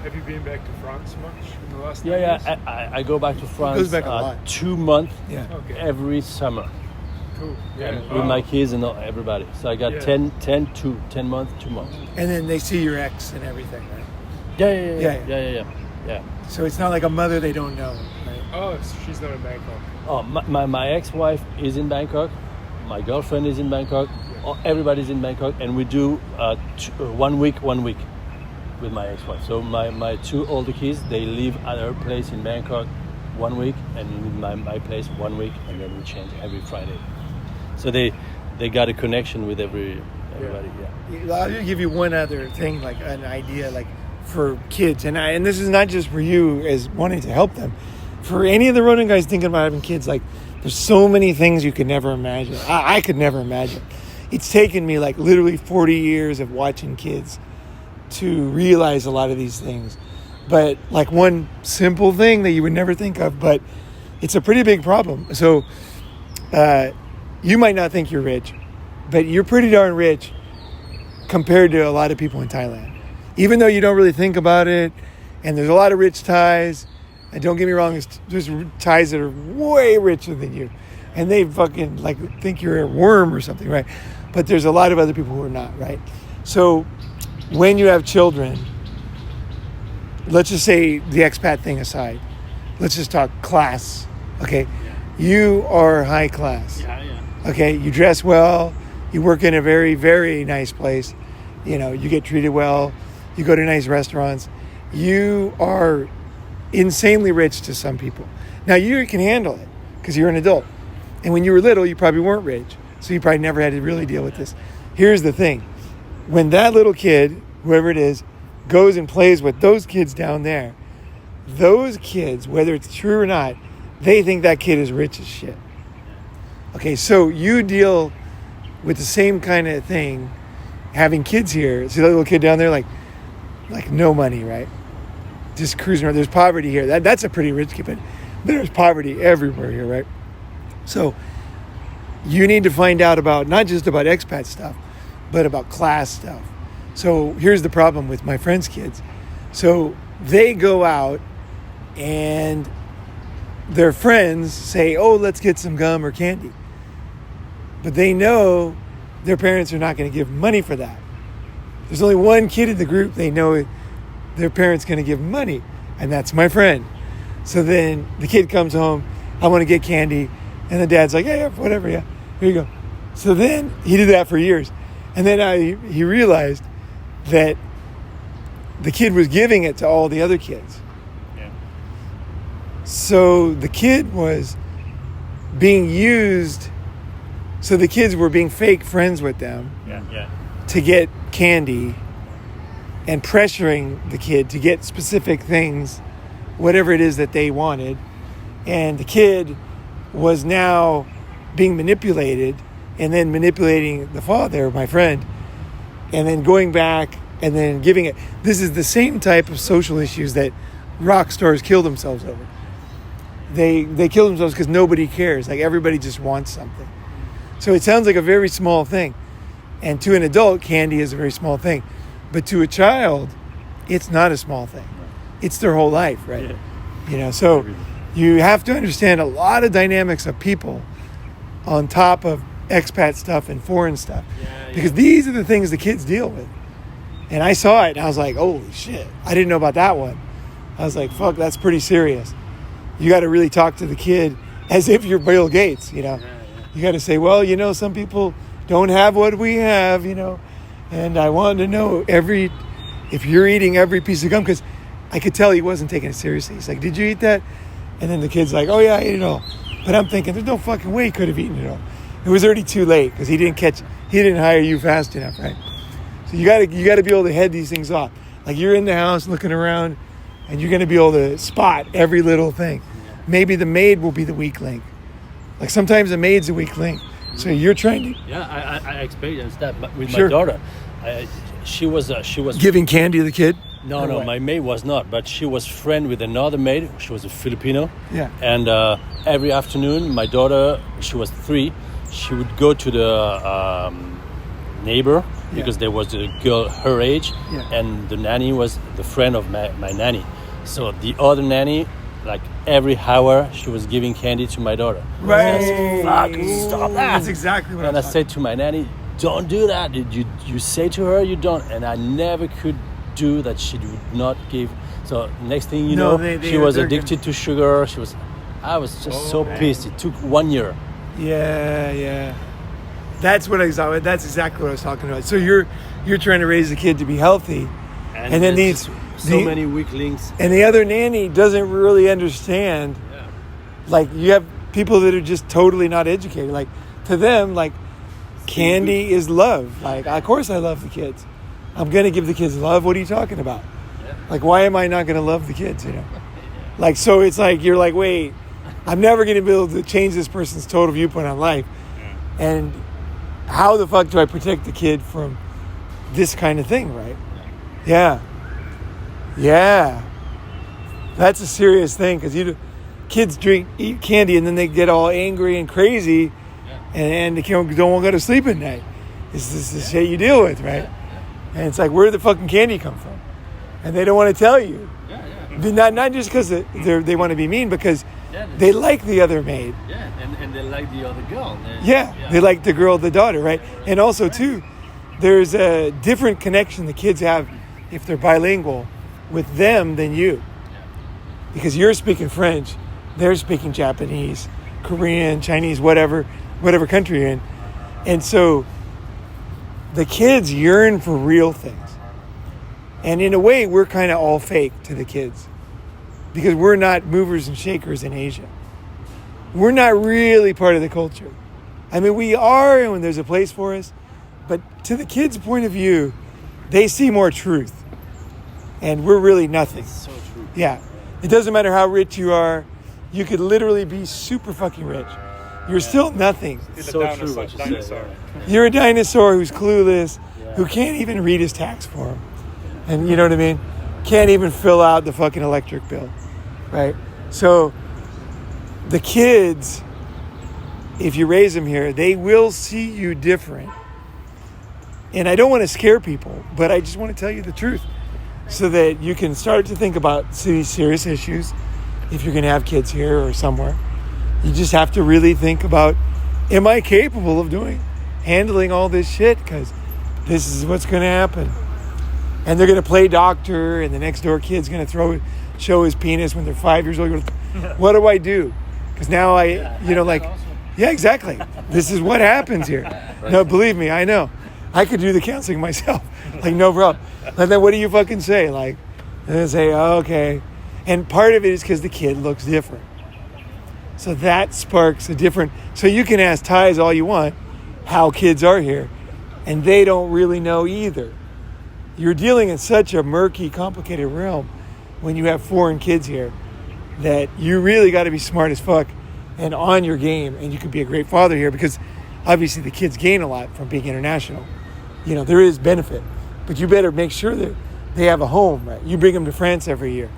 Have you been back to France much in the last 9 years? I go back to France. Goes back a lot. 2 months every summer. Cool. And with my kids and everybody. So I got 10 months, 2 months. And then they see your ex and everything, right? Yeah. So it's not like a mother they don't know, right? Oh, she's not in Bangkok. Oh, my ex-wife is in Bangkok, My girlfriend is in Bangkok. Everybody's in Bangkok, and we do 1 week with my ex-wife. So my two older kids, they live at her place in Bangkok 1 week, and in my place 1 week, and then we change every Friday. So they got a connection with everybody. Yeah. I'll just give you one other thing, like an idea, like for kids, and this is not just for you as wanting to help them. For any of the Ronin guys thinking about having kids, like there's so many things you could never imagine. I could never imagine. It's taken me like literally 40 years of watching kids to realize a lot of these things. But like one simple thing that you would never think of, but it's a pretty big problem. So you might not think you're rich, but you're pretty darn rich compared to a lot of people in Thailand. Even though you don't really think about it, and there's a lot of rich Thais, and don't get me wrong, there's Thais that are way richer than you, and they fucking like think you're a worm or something, right? But there's a lot of other people who are not, right? So when you have children, let's just say the expat thing aside, let's just talk class, okay? You are high class. Okay, you dress well, you work in a very, very nice place, you know, you get treated well, you go to nice restaurants. You are insanely rich to some people. Now you can handle it because you're an adult. And when you were little, you probably weren't rich. So you probably never had to really deal with this. Here's the thing. When that little kid, whoever it is, goes and plays with those kids down there, those kids, whether it's true or not, they think that kid is rich as shit. Okay, so you deal with the same kind of thing having kids here. See that little kid down there, like no money, right? Just cruising around. There's poverty here. That's a pretty rich kid, but there's poverty everywhere here, right? So you need to find out about, not just about expat stuff, but about class stuff. So here's the problem with my friends' kids. So they go out and their friends say, oh, let's get some gum or candy. But they know their parents are not going to give money for that. There's only one kid in the group they know their parents going to give money, and that's my friend. So then the kid comes home, I want to get candy, and the dad's like, yeah, whatever, yeah, here you go. So then he did that for years. And then he realized that the kid was giving it to all the other kids. Yeah. So the kid was being used, so the kids were being fake friends with them to get candy and pressuring the kid to get specific things, whatever it is that they wanted. And the kid was now being manipulated and then manipulating the father, my friend, and then going back and then giving it. This is the same type of social issues that rock stars kill themselves over. They kill themselves because nobody cares. Like everybody just wants something. So it sounds like a very small thing. And to an adult, candy is a very small thing. But to a child, it's not a small thing. It's their whole life, right? Yeah. You know, so you have to understand a lot of dynamics of people on top of expat stuff and foreign stuff. Because these are the things the kids deal with. And I saw it and I was like, holy shit, I didn't know about that one. I was like, fuck, that's pretty serious. You got to really talk to the kid as if you're Bill Gates, you know. You got to say, well, you know, some people don't have what we have, you know. And I wanted to know if you're eating every piece of gum, because I could tell he wasn't taking it seriously. He's like, did you eat that? And then the kid's like, oh yeah, I ate it all. But I'm thinking, there's no fucking way he could have eaten it all. It was already too late because he didn't hire you fast enough, right? So you gotta be able to head these things off. Like you're in the house looking around and you're gonna be able to spot every little thing. Maybe the maid will be the weak link. Like sometimes the maid's a weak link. So you're trying to... Yeah, I experienced that with Sure. my daughter. She was Giving candy to the kid? No, my maid was not, but she was friend with another maid. She was a Filipino. Yeah. And every afternoon, my daughter, she was 3, she would go to the neighbor because there was a girl her age, and the nanny was the friend of my nanny. So the other nanny, like every hour, she was giving candy to my daughter. Right. So I said, fuck, stop that. That's exactly what And I said to my nanny, don't do that. You say to her, you don't. And I never could do that. She would not give. So next thing you know, she was addicted to sugar. I was just so pissed. It took 1 year. Yeah. That's what I was. That's exactly what I was talking about. So you're trying to raise a kid to be healthy, and then there's so many weak links. And the other nanny doesn't really understand. Yeah. Like, you have people that are just totally not educated. Like, to them, like, candy is love. Like, of course I love the kids. I'm gonna give the kids love. What are you talking about? Yeah. Like, why am I not gonna love the kids? You know. Like, so it's like you're like, wait, I'm never gonna be able to change this person's total viewpoint on life, and how the fuck do I protect the kid from this kind of thing, right? Yeah. That's a serious thing, because kids eat candy and then they get all angry and crazy, and they don't want to go to sleep at night. This is the shit you deal with, right? And it's like, where did the fucking candy come from? And they don't want to tell you. Not just because they want to be mean, because they like the other maid. Yeah, and they like the other girl. They like the girl, the daughter, right? And also, too, there's a different connection the kids have if they're bilingual with them than you. Because you're speaking French, they're speaking Japanese, Korean, Chinese, whatever country you're in. And so the kids yearn for real things. And in a way, we're kind of all fake to the kids, because we're not movers and shakers in Asia. We're not really part of the culture. I mean, we are when there's a place for us, but to the kids' point of view, they see more truth. And we're really nothing. It's so true. Yeah. It doesn't matter how rich you are. You could literally be super fucking rich. You're still nothing. So true what you say. You're a dinosaur who's clueless, who can't even read his tax form. And you know what I mean? Can't even fill out the fucking electric bill, right? So the kids, if you raise them here, they will see you different. And I don't want to scare people, but I just want to tell you the truth, so that you can start to think about these serious issues if you're going to have kids here or somewhere. You just have to really think about, am I capable of handling all this shit? Because this is what's going to happen. And they're going to play doctor, and the next door kid's going to show his penis when they're 5 years old. What do I do? Because now exactly. This is what happens here. No, believe me, I know. I could do the counseling myself. Like, no problem. And then what do you fucking say? Like, and then say, oh, okay. And part of it is because the kid looks different. So that sparks a different... So you can ask Thais all you want how kids are here, and they don't really know either. You're dealing in such a murky, complicated realm when you have foreign kids here, that you really got to be smart as fuck and on your game, and you can be a great father here, because obviously the kids gain a lot from being international. You know, there is benefit, but you better make sure that they have a home, right? You bring them to France every year.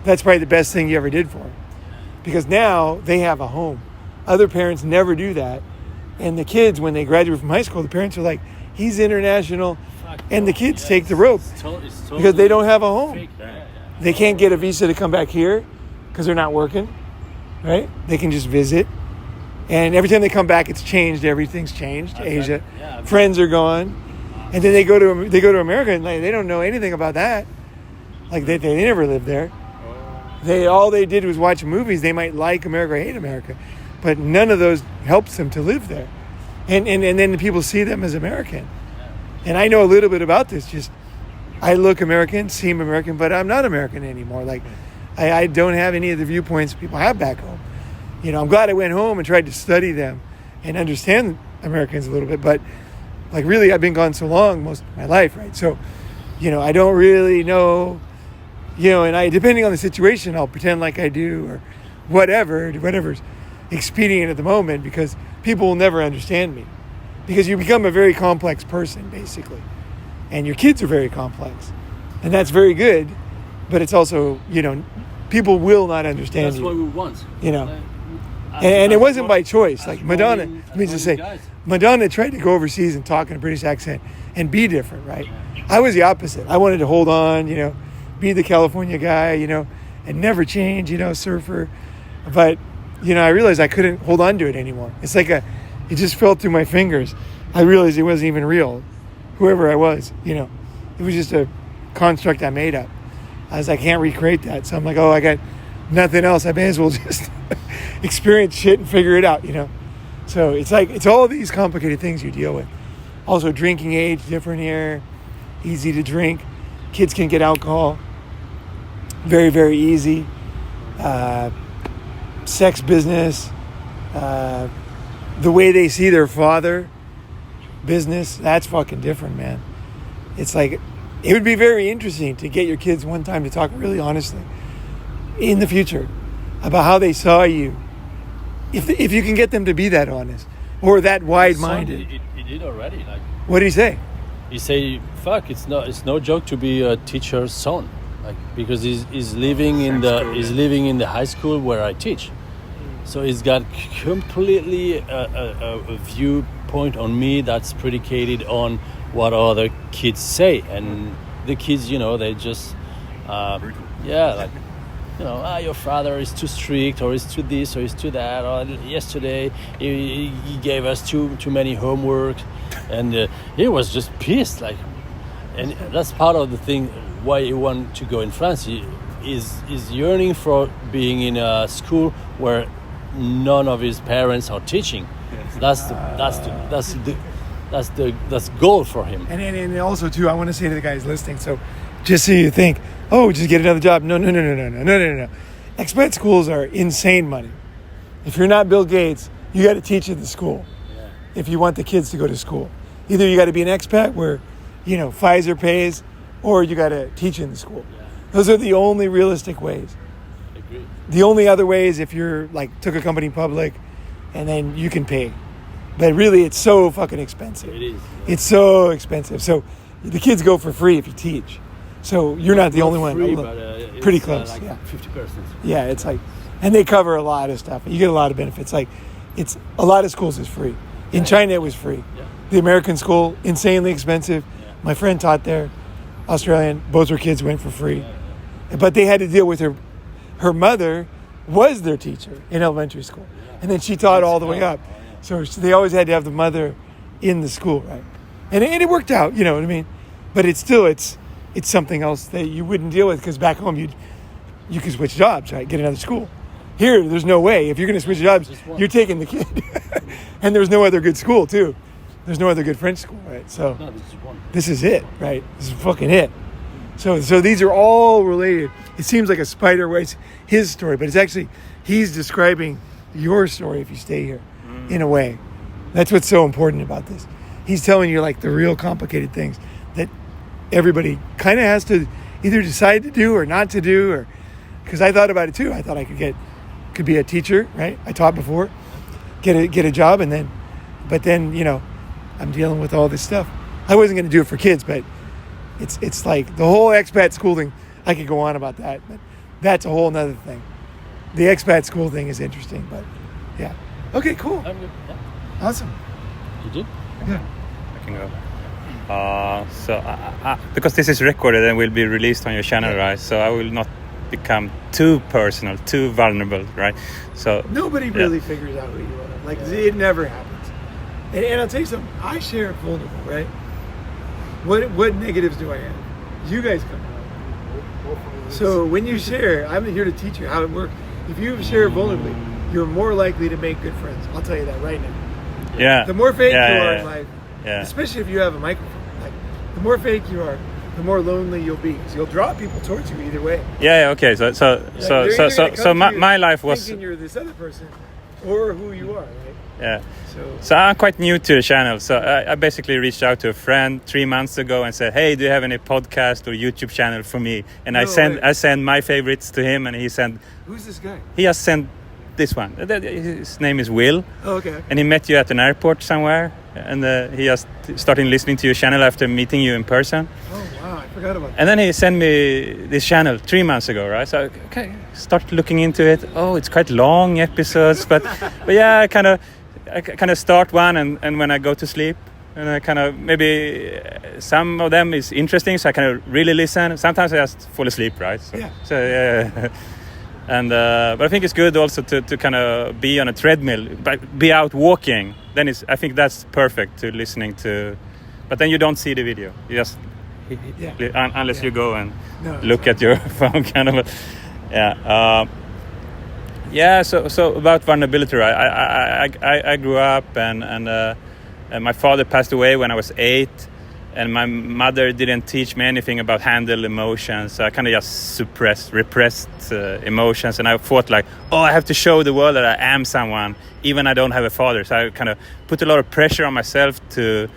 That's probably the best thing you ever did for them, because now they have a home. Other parents never do that. And the kids, when they graduate from high school, the parents are like, he's international. And the kids take the rope because they don't have a home. They can't get a visa to come back here because they're not working, right? They can just visit. And every time they come back, it's changed. Everything's changed. Asia. Friends are gone. And then they go to America, and they don't know anything about that. Like, they never lived there. All they did was watch movies. They might like America or hate America, but none of those helps them to live there. And then people see them as American. And I know a little bit about this. Just, I look American, seem American, but I'm not American anymore. Like, I don't have any of the viewpoints people have back home. You know, I'm glad I went home and tried to study them and understand Americans a little bit. But, like, really, I've been gone so long, most of my life, right? So, you know, I don't really know, you know, and depending on the situation, I'll pretend like I do, or whatever's expedient at the moment, because people will never understand me. Because you become a very complex person, basically. And your kids are very complex. And that's very good, but it's also, you know, people will not understand you. That's what we want. You know. And it wasn't by choice. Like, Madonna, let me just say, Madonna tried to go overseas and talk in a British accent and be different, right? I was the opposite. I wanted to hold on, you know, be the California guy, you know, and never change, you know, surfer. But, you know, I realized I couldn't hold on to it anymore. It's like it just fell through my fingers. I realized it wasn't even real, whoever I was, you know. It was just a construct I made up. I was like, I can't recreate that. So I'm like, oh, I got nothing else. I may as well just experience shit and figure it out, you know. So it's all these complicated things you deal with. Also, drinking age different here, easy to drink. Kids can get alcohol very, very easy. Sex business, the way they see their father, business, that's fucking different, man. It's like, it would be very interesting to get your kids one time to talk really honestly in the future about how they saw you. If you can get them to be that honest or that wide-minded. He did already. Like, what did he say? he say, "Fuck, it's no joke to be a teacher's son." Like, because he's living in the high school where I teach, so he's got completely a viewpoint on me that's predicated on what other kids say, and the kids, they just your father is too strict, or is too this, or is too that, or yesterday he gave us too many homework, and he was just pissed, like, and that's part of the thing why he want to go in France. He is yearning for being in a school where none of his parents are teaching. That's the goal for him. And also too, I want to say to the guys listening, so just so you think, oh, just get another job. No. Expat schools are insane money. If you're not Bill Gates, you got to teach at the school. Yeah. If you want the kids to go to school, either you got to be an expat where, Pfizer pays, or you got to teach in the school. Yeah. Those are the only realistic ways. I agree. The only other way is if you're took a company public, and then you can pay. But really, it's so fucking expensive. It is. It's so expensive. So the kids go for free if you teach. So you're not the only one. Free, but pretty close. Like 50%. Yeah, it's like, and they cover a lot of stuff. You get a lot of benefits. Like, it's a lot of schools is free. In China, it was free. Yeah. The American school, insanely expensive. Yeah. My friend taught there, Australian. Both her kids went for free. Yeah. But they had to deal with her mother was their teacher in elementary school. Yeah. And then she taught all the way up. Oh, yeah. So they always had to have the mother in the school, right? And it worked out, you know what I mean? But it's something else that you wouldn't deal with, because back home you could switch jobs, right? Get another school. Here, there's no way. If you're going to switch jobs, you're taking the kid. And there's no other good school, too. There's no other good French school, right? So this is it, right? This is fucking it. So these are all related. It seems like a spider where it's his story, but it's actually, he's describing your story if you stay here, in a way. That's what's so important about this. He's telling you the real complicated things that everybody kind of has to either decide to do or not to do, or because I thought about it too. I thought I could be a teacher, right? I taught before, get a job, but then I'm dealing with all this stuff. I wasn't going to do it for kids, but it's like the whole expat school thing. I could go on about that, but that's a whole nother thing. The expat school thing is interesting, but yeah. Okay, cool. I'm good. Yeah. Awesome. You did? Yeah. I can go. Because this is recorded and will be released on your channel, right? So I will not become too personal, too vulnerable, right? So nobody really figures out who you are. It never happens. And I'll tell you something. I share vulnerable, right? What negatives do I have? You guys come out. So when you share, I'm here to teach you how it works. If you share vulnerably, you're more likely to make good friends. I'll tell you that right now. Yeah. The more fake you are in life, yeah. Especially if you have a microphone, the more fake you are, the more lonely you'll be. Because you'll draw people towards you either way. Yeah. Okay. So my life was thinking you're this other person, or who you are, right? Yeah. So I'm quite new to the channel. So I basically reached out to a friend 3 months ago and said, "Hey, do you have any podcast or YouTube channel for me?" And I sent my favorites to him, and he sent. Who's this guy? He has sent this one. His name is Will. Oh, okay. And he met you at an airport somewhere, and he just started listening to your channel after meeting you in person. Oh wow, I forgot about that. And then he sent me this channel 3 months ago, right? So start looking into it. Oh, it's quite long episodes, but yeah, I kind of start one, and when I go to sleep, and I kind of maybe some of them is interesting, so I kind of really listen. Sometimes I just fall asleep, right? So yeah. And but I think it's good also to kind of be on a treadmill, but be out walking. Then I think that's perfect to listening to. But then you don't see the video. You just unless you go and look at your phone, kind of. Yeah. Yeah, so about vulnerability, right? I grew up and my father passed away when I was 8, and my mother didn't teach me anything about handle emotions. So I kind of just repressed emotions, and I thought like, oh, I have to show the world that I am someone, even I don't have a father. So I kind of put a lot of pressure on myself to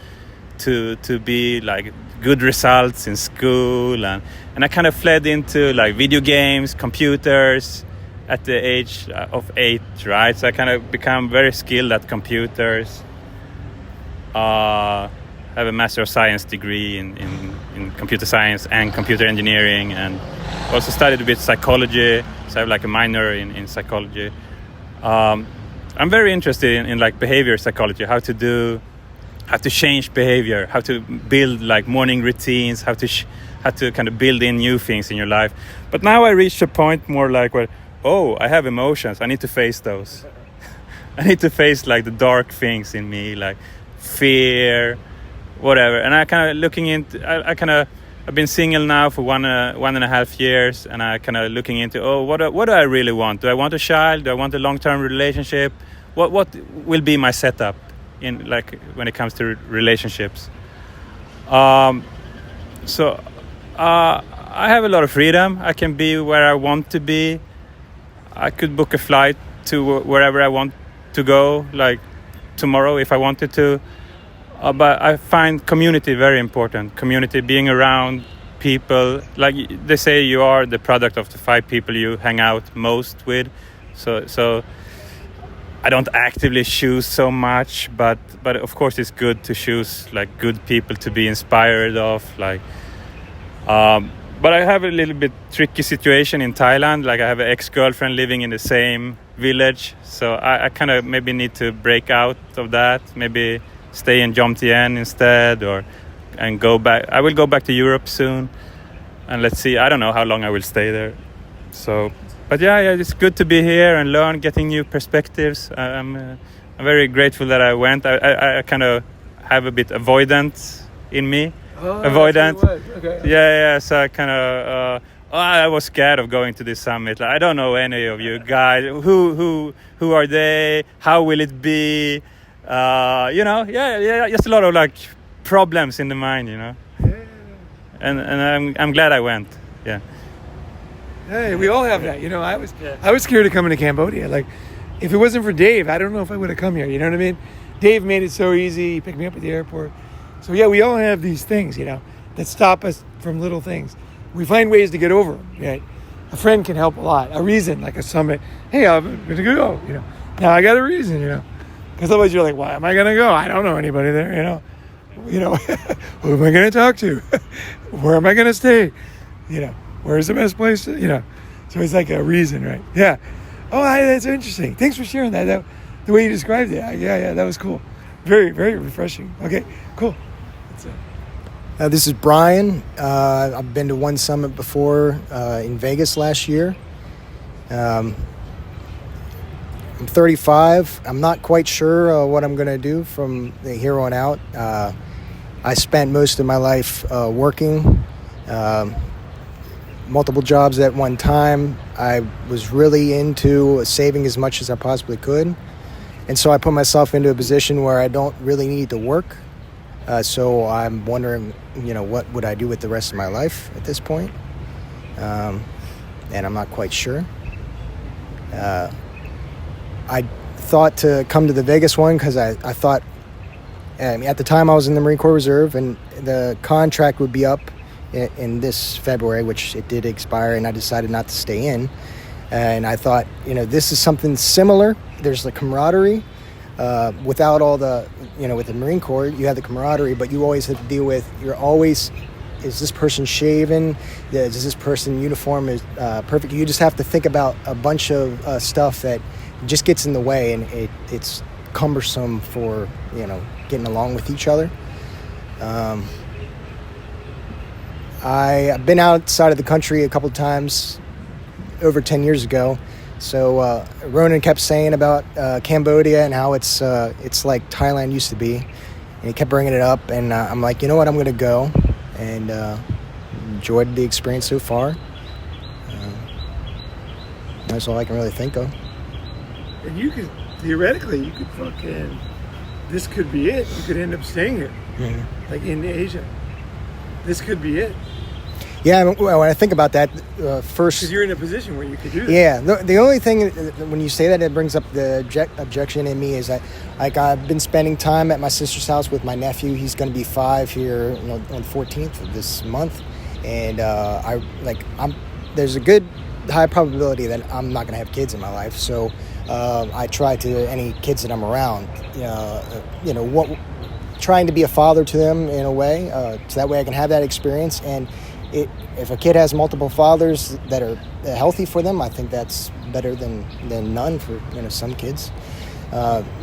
be like good results in school, and I kind of fled into like video games, computers at the age of 8, right? So I kind of become very skilled at computers. Have a Master of Science degree in computer science and computer engineering, and also studied a bit psychology. So I have like a minor in psychology. I'm very interested in like behavior psychology, how to change behavior, how to build like morning routines, how to kind of build in new things in your life. But now I reached a point more like where, oh, I have emotions. I need to face those. I need to face like the dark things in me, like fear, whatever. And I kind of looking into, I've been single now for 1.5 years, and I kind of looking into, what do I really want? Do I want a child? Do I want a long-term relationship? What will be my setup in like when it comes to relationships? So I have a lot of freedom. I can be where I want to be. I could book a flight to wherever I want to go, like tomorrow if I wanted to. But I find community very important. Community, being around people. Like they say, you are the product of the 5 people you hang out most with. So I don't actively choose so much, but of course it's good to choose like good people to be inspired of. Like, but I have a little bit tricky situation in Thailand. Like I have an ex-girlfriend living in the same village, so I kind of maybe need to break out of that. Maybe stay in Jomtien instead, and go back. I will go back to Europe soon, and let's see. I don't know how long I will stay there. So, but yeah, it's good to be here and learn, getting new perspectives. I'm very grateful that I went. I kind of have a bit avoidant in me. Oh, Avoidant. Okay. Yeah. So I kind of. I was scared of going to this summit. Like, I don't know any of you guys. Who are they? How will it be? Just a lot of like problems in the mind, Yeah. And I'm glad I went. Yeah. Hey, we all have that. I was scared of coming to Cambodia. Like, if it wasn't for Dave, I don't know if I would have come here. You know what I mean? Dave made it so easy. He picked me up at the airport. So yeah, we all have these things, that stop us from little things. We find ways to get over them. Right? A friend can help a lot. A reason, like a summit. Hey, I'm going to go. Now I got a reason. Because otherwise you're like, why am I going to go? I don't know anybody there. Who am I going to talk to? Where am I going to stay? Where's the best place? So it's like a reason, right? Yeah. Oh, that's interesting. Thanks for sharing that. The way you described it. Yeah, that was cool. Very, very refreshing. Okay, cool. This is Brian. I've been to one summit before in Vegas last year. I'm 35. I'm not quite sure what I'm going to do from here on out. I spent most of my life working, multiple jobs at one time. I was really into saving as much as I possibly could. And so I put myself into a position where I don't really need to work. So I'm wondering, what would I do with the rest of my life at this point? And I'm not quite sure. I thought to come to the Vegas one because I thought, at the time I was in the Marine Corps Reserve, and the contract would be up in this February, which it did expire, and I decided not to stay in. And I thought, this is something similar. There's the camaraderie. Without all the, with the Marine Corps, you have the camaraderie, but you always have to deal with, is this person shaven? Is this person uniform is perfect? You just have to think about a bunch of stuff that just gets in the way, and it's cumbersome for, getting along with each other. I've been outside of the country a couple of times over 10 years ago. So Ronin kept saying about Cambodia and how it's like Thailand used to be. And he kept bringing it up. And I'm like, you know what, I'm going to go. And enjoyed the experience so far. That's all I can really think of. And you could, theoretically, this could be it. You could end up staying here, like in Asia. This could be it. Yeah, when I think about that, first... Because you're in a position where you could do that. Yeah, the only thing, when you say that, it brings up the objection in me is that, like, I've been spending time at my sister's house with my nephew. He's going to be 5 here, on the 14th of this month. And there's a good high probability that I'm not going to have kids in my life. So I try to, any kids that I'm around, trying to be a father to them in a way, so that way I can have that experience. And if a kid has multiple fathers that are healthy for them, I think that's better than none for some kids.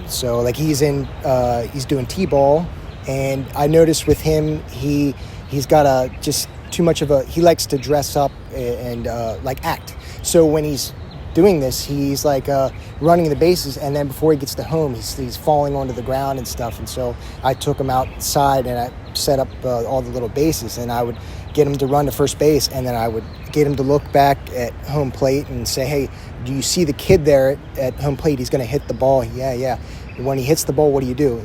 So like he's doing t-ball, and I noticed with him he's got just too much of he likes to dress up and like act. So when he's doing this, he's like running the bases, and then before he gets to home, he's falling onto the ground and stuff. And so I took him outside and I set up all the little bases, and I would get him to run to first base, and then I would get him to look back at home plate and say, hey, do you see the kid there at home plate? He's going to hit the ball. Yeah. When he hits the ball, what do?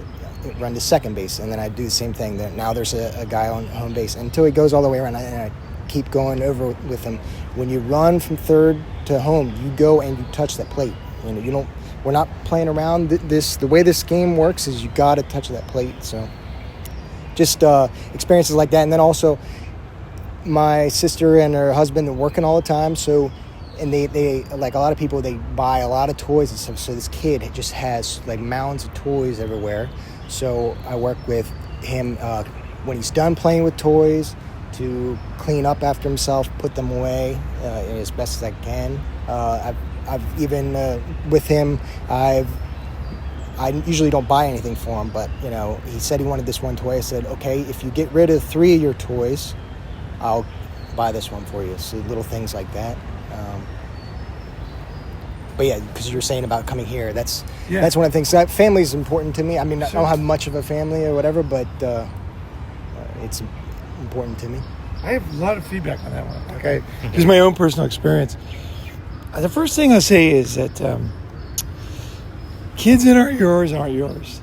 Run to second base. And then I do the same thing. Now there's a guy on home base until he goes all the way around, and I keep going over with him. When you run from third to home, you go and you touch that plate. We're not playing around. The way this game works is you got to touch that plate. So just experiences like that. And then also my sister and her husband are working all the time. So, and they like a lot of people, they buy a lot of toys and stuff. So this kid just has like mounds of toys everywhere. So I work with him when he's done playing with toys to clean up after himself, put them away as best as I can. I've even with him, I usually don't buy anything for him, but he said he wanted this one toy. I said, okay, if you get rid of 3 of your toys, I'll buy this one for you. So little things like that. But yeah, because you were saying about coming here, that's one of the things. Family is important to me. I mean, I don't have much of a family or whatever, but it's important to me. I have a lot of feedback on that one. Okay, just my own personal experience. The first thing I'll say is that kids that aren't yours aren't yours.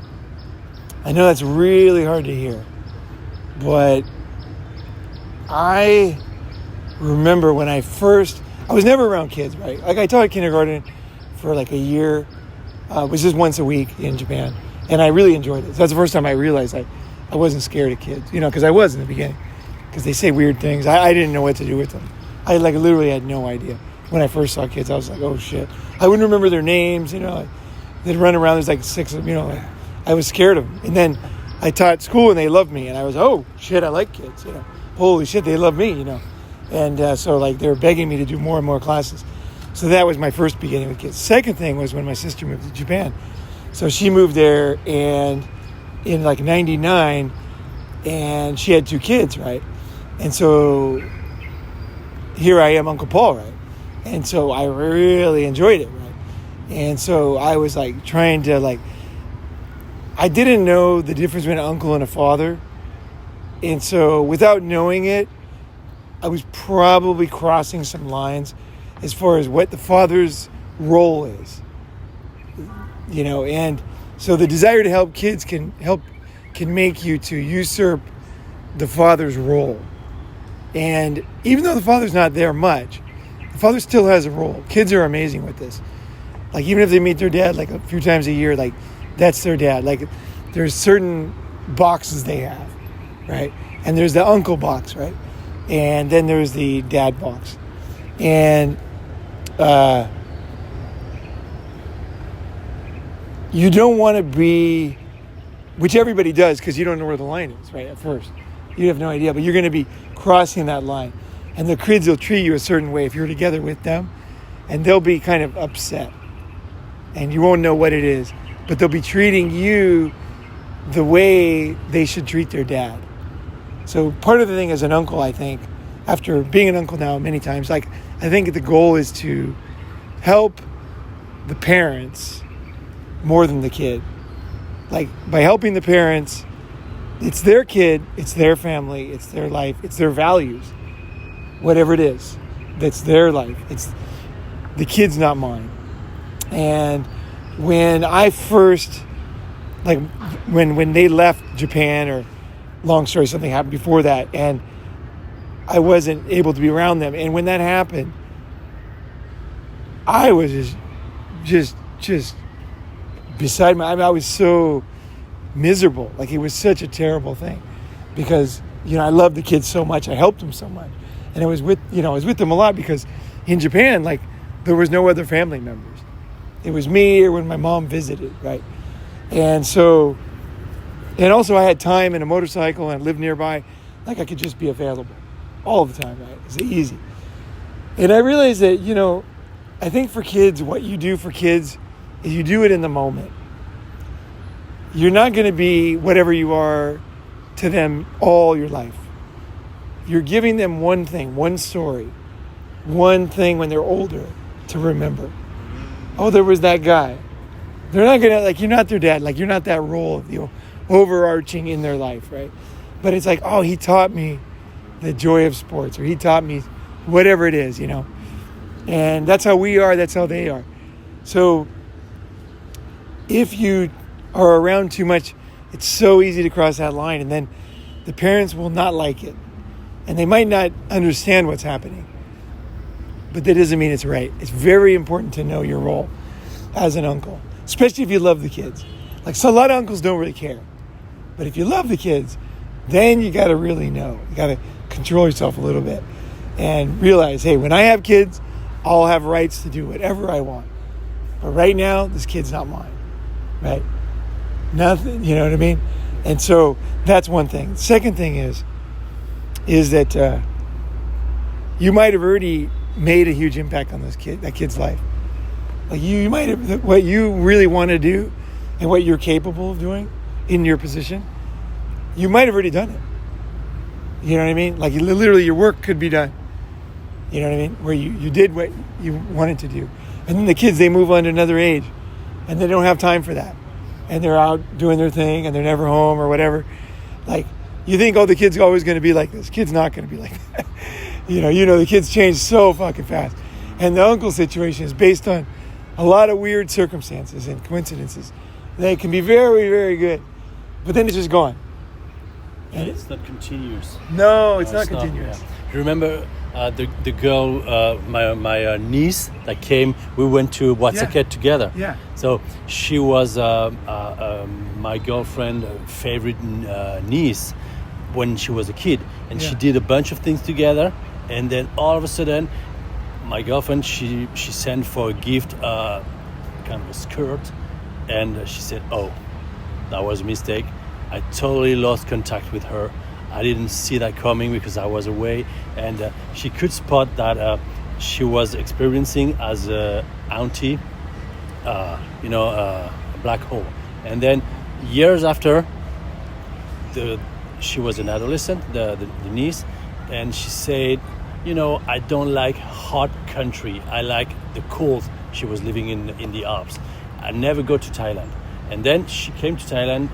I know that's really hard to hear, but I remember when I was never around kids, right? Like I taught kindergarten for like a year, was just once a week in Japan, and I really enjoyed it. So that's the first time I realized I wasn't scared of kids, because I was in the beginning, because they say weird things. I didn't know what to do with them. I literally had no idea. When I first saw kids, I was like, oh shit. I wouldn't remember their names, they'd run around, there's like 6 of them, I was scared of them. And then I taught school and they loved me, and I was, oh shit, I like kids, holy shit, they love me, And so like they were begging me to do more and more classes. So that was my first beginning with kids. Second thing was when my sister moved to Japan. So she moved there and in like 99, and she had 2 kids, right? And so here I am, Uncle Paul, right? And so I really enjoyed it, right? And so I was like trying to I didn't know the difference between an uncle and a father. And so without knowing it, I was probably crossing some lines as far as what the father's role is, and so the desire to help kids can make you to usurp the father's role. And even though the father's not there much, the father still has a role. Kids are amazing with this. Like even if they meet their dad like a few times a year, like that's their dad. Like there's certain boxes they have, right? And there's the uncle box, right? And then there's the dad box. And you don't want to be, which everybody does because you don't know where the line is, right, at first. You have no idea, but you're going to be crossing that line. And the kids will treat you a certain way if you're together with them, and they'll be kind of upset. And you won't know what it is, but they'll be treating you the way they should treat their dad. So part of the thing as an uncle, I think, after being an uncle now many times, I think the goal is to help the parents more than the kid. Like by helping the parents, it's their kid, it's their family, it's their life, it's their values, whatever it is, that's their life. It's the kid's not mine. And when I first, like when they left Japan, or long story, something happened before that, and I wasn't able to be around them. And when that happened, I was just beside my, I was so miserable. Like, it was such a terrible thing, because, I loved the kids so much. I helped them so much. And I was with them a lot, because in Japan, like, there was no other family members. It was me or when my mom visited, right? And so, and also I had time and a motorcycle and I lived nearby. Like, I could just be available all the time, right? It's easy. And I realized that, I think for kids, what you do for kids is you do it in the moment. You're not going to be whatever you are to them all your life. You're giving them one thing, one story, one thing when they're older to remember. Oh, there was that guy. They're not going to, like, you're not their dad. Like, you're not that role of the overarching in their life, right? But it's like, oh, he taught me the joy of sports, or he taught me whatever it is, And that's how we are. That's how they are. So if you are around too much, it's so easy to cross that line, and then the parents will not like it, and they might not understand what's happening, but that doesn't mean it's right. It's very important to know your role as an uncle, especially if you love the kids. Like, so a lot of uncles don't really care, but if you love the kids, then you got to really know. You got to control yourself a little bit and realize, hey, when I have kids, I'll have rights to do whatever I want, but right now, this kid's not mine, right? Nothing, you know what I mean? And so that's one thing. Second thing is that you might have already made a huge impact on that kid's life. Like, you might have, what you really want to do and what you're capable of doing in your position, you might have already done it. You know what I mean? Like, literally your work could be done. You know what I mean? Where you did what you wanted to do. And then the kids, they move on to another age and they don't have time for that. And they're out doing their thing and they're never home or whatever. Like, you think, oh, the kid's always going to be like this. Kid's not going to be like that. The kids change so fucking fast. And the uncle situation is based on a lot of weird circumstances and coincidences. They can be very, very good. But then it's just gone. And it's not continuous. No, it's not continuous. Yeah. You remember the girl, my niece that came, we went to Watsakhet together. Yeah. So she was my girlfriend's favorite niece when she was a kid. And she did a bunch of things together. And then all of a sudden, my girlfriend, she sent for a gift, kind of a skirt. And she said, oh, that was a mistake. I totally lost contact with her. I didn't see that coming because I was away, and she could spot that she was experiencing as a auntie, a black hole. And then years after, she was an adolescent, the niece, and she said, I don't like hot country. I like the cold. She was living in the Alps. I never go to Thailand. And then she came to Thailand,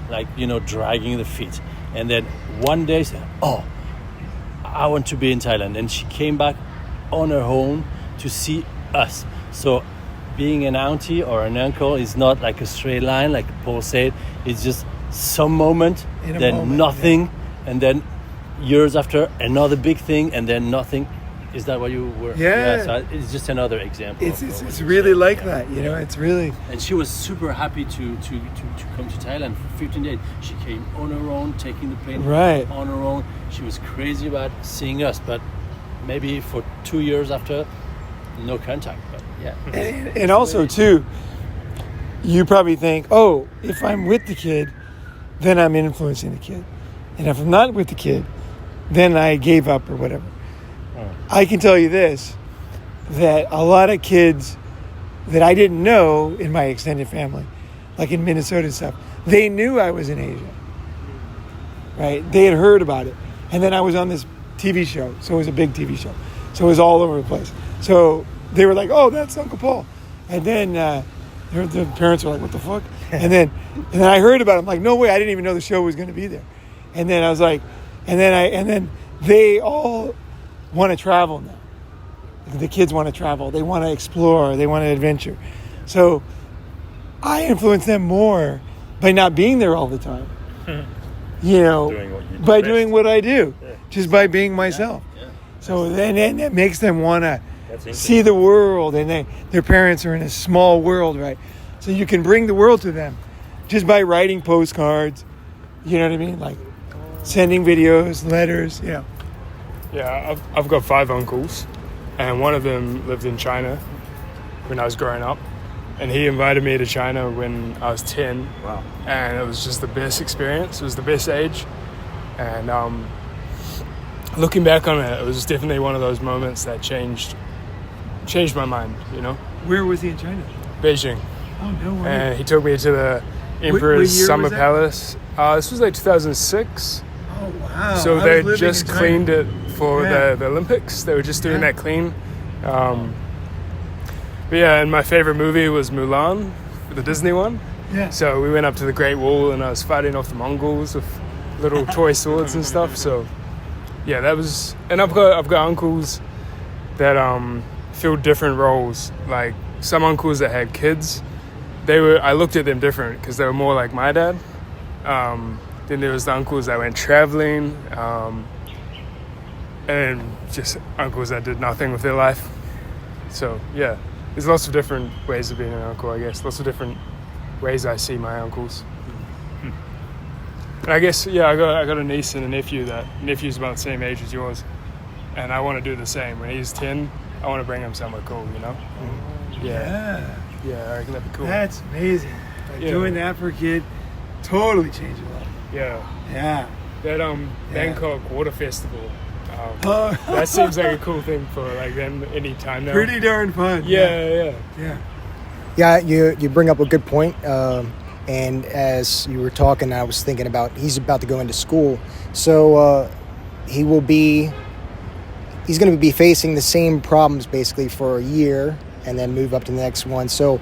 dragging the feet. And then one day said, oh, I want to be in Thailand. And she came back on her own to see us. So being an auntie or an uncle is not like a straight line, like Paul said. It's just some moment, then nothing. Yeah. And then years after, another big thing, and then nothing. Is that what you were? Yeah. So it's just another example. It's really like that, it's really. And she was super happy to come to Thailand for 15 days. She came on her own, taking the plane on her own. She was crazy about seeing us, but maybe for 2 years after, no contact. But yeah. And also too, you probably think, oh, if I'm with the kid, then I'm influencing the kid. And if I'm not with the kid, then I gave up or whatever. I can tell you this, that a lot of kids that I didn't know in my extended family, like in Minnesota and stuff, they knew I was in Asia, right? They had heard about it. And then I was on this TV show, so it was a big TV show. So it was all over the place. So they were like, oh, that's Uncle Paul. And then the parents were like, what the fuck? And then I heard about it. I'm like, no way, I didn't even know the show was going to be there. And then I was like, and then they all want to travel now. The kids want to travel. They want to explore. They want to adventure. So I influence them more by not being there all the time. You know, Doing what you do by best. doing what I do, Yeah. just by being myself. Yeah. So then it makes them want to That's interesting. see the world, and their parents are in a small world, right? So you can bring the world to them just by writing postcards. You know what I mean? Like sending videos, letters. You know. Yeah, I've got 5 uncles, and one of them lived in China when I was growing up, and he invited me to China when I was 10. Wow. And it was just the best experience. It was the best age, and looking back on it, it was definitely one of those moments that changed my mind. You know, Where was he in China? Beijing, Oh no way. and he took me to the Emperor's year Summer was that? Palace. This was like 2006. Oh wow. So I they was living just in China. cleaned it for Yeah. the Olympics. They were just doing Yeah. that clean. But yeah, and my favorite movie was Mulan, the Disney one. Yeah. So we went up to the Great Wall, and I was fighting off the Mongols with little toy swords and stuff. So yeah, that was. And I've got uncles that filled different roles. Like some uncles that had kids, I looked at them different because they were more like my dad. Then there was the uncles that went traveling, and just uncles that did nothing with their life. So yeah, there's lots of different ways of being an uncle, I guess. Lots of different ways I see my uncles. And I guess I got a niece and a nephew. That nephew's about the same age as yours, and I want to do the same. When he's 10, I want to bring him somewhere cool. You know? Yeah. Yeah, I reckon that'd be cool. That's amazing. Like Yeah. doing that for a kid totally changed your life. Yeah. Yeah. That Bangkok Water Festival. Oh, That seems like a cool thing for like them any time now. pretty darn fun. Yeah. Yeah. Yeah, you bring up a good point. And as you were talking, I was thinking about he's about to go into school, so he's going to be facing the same problems basically for a year, and then move up to the next one. So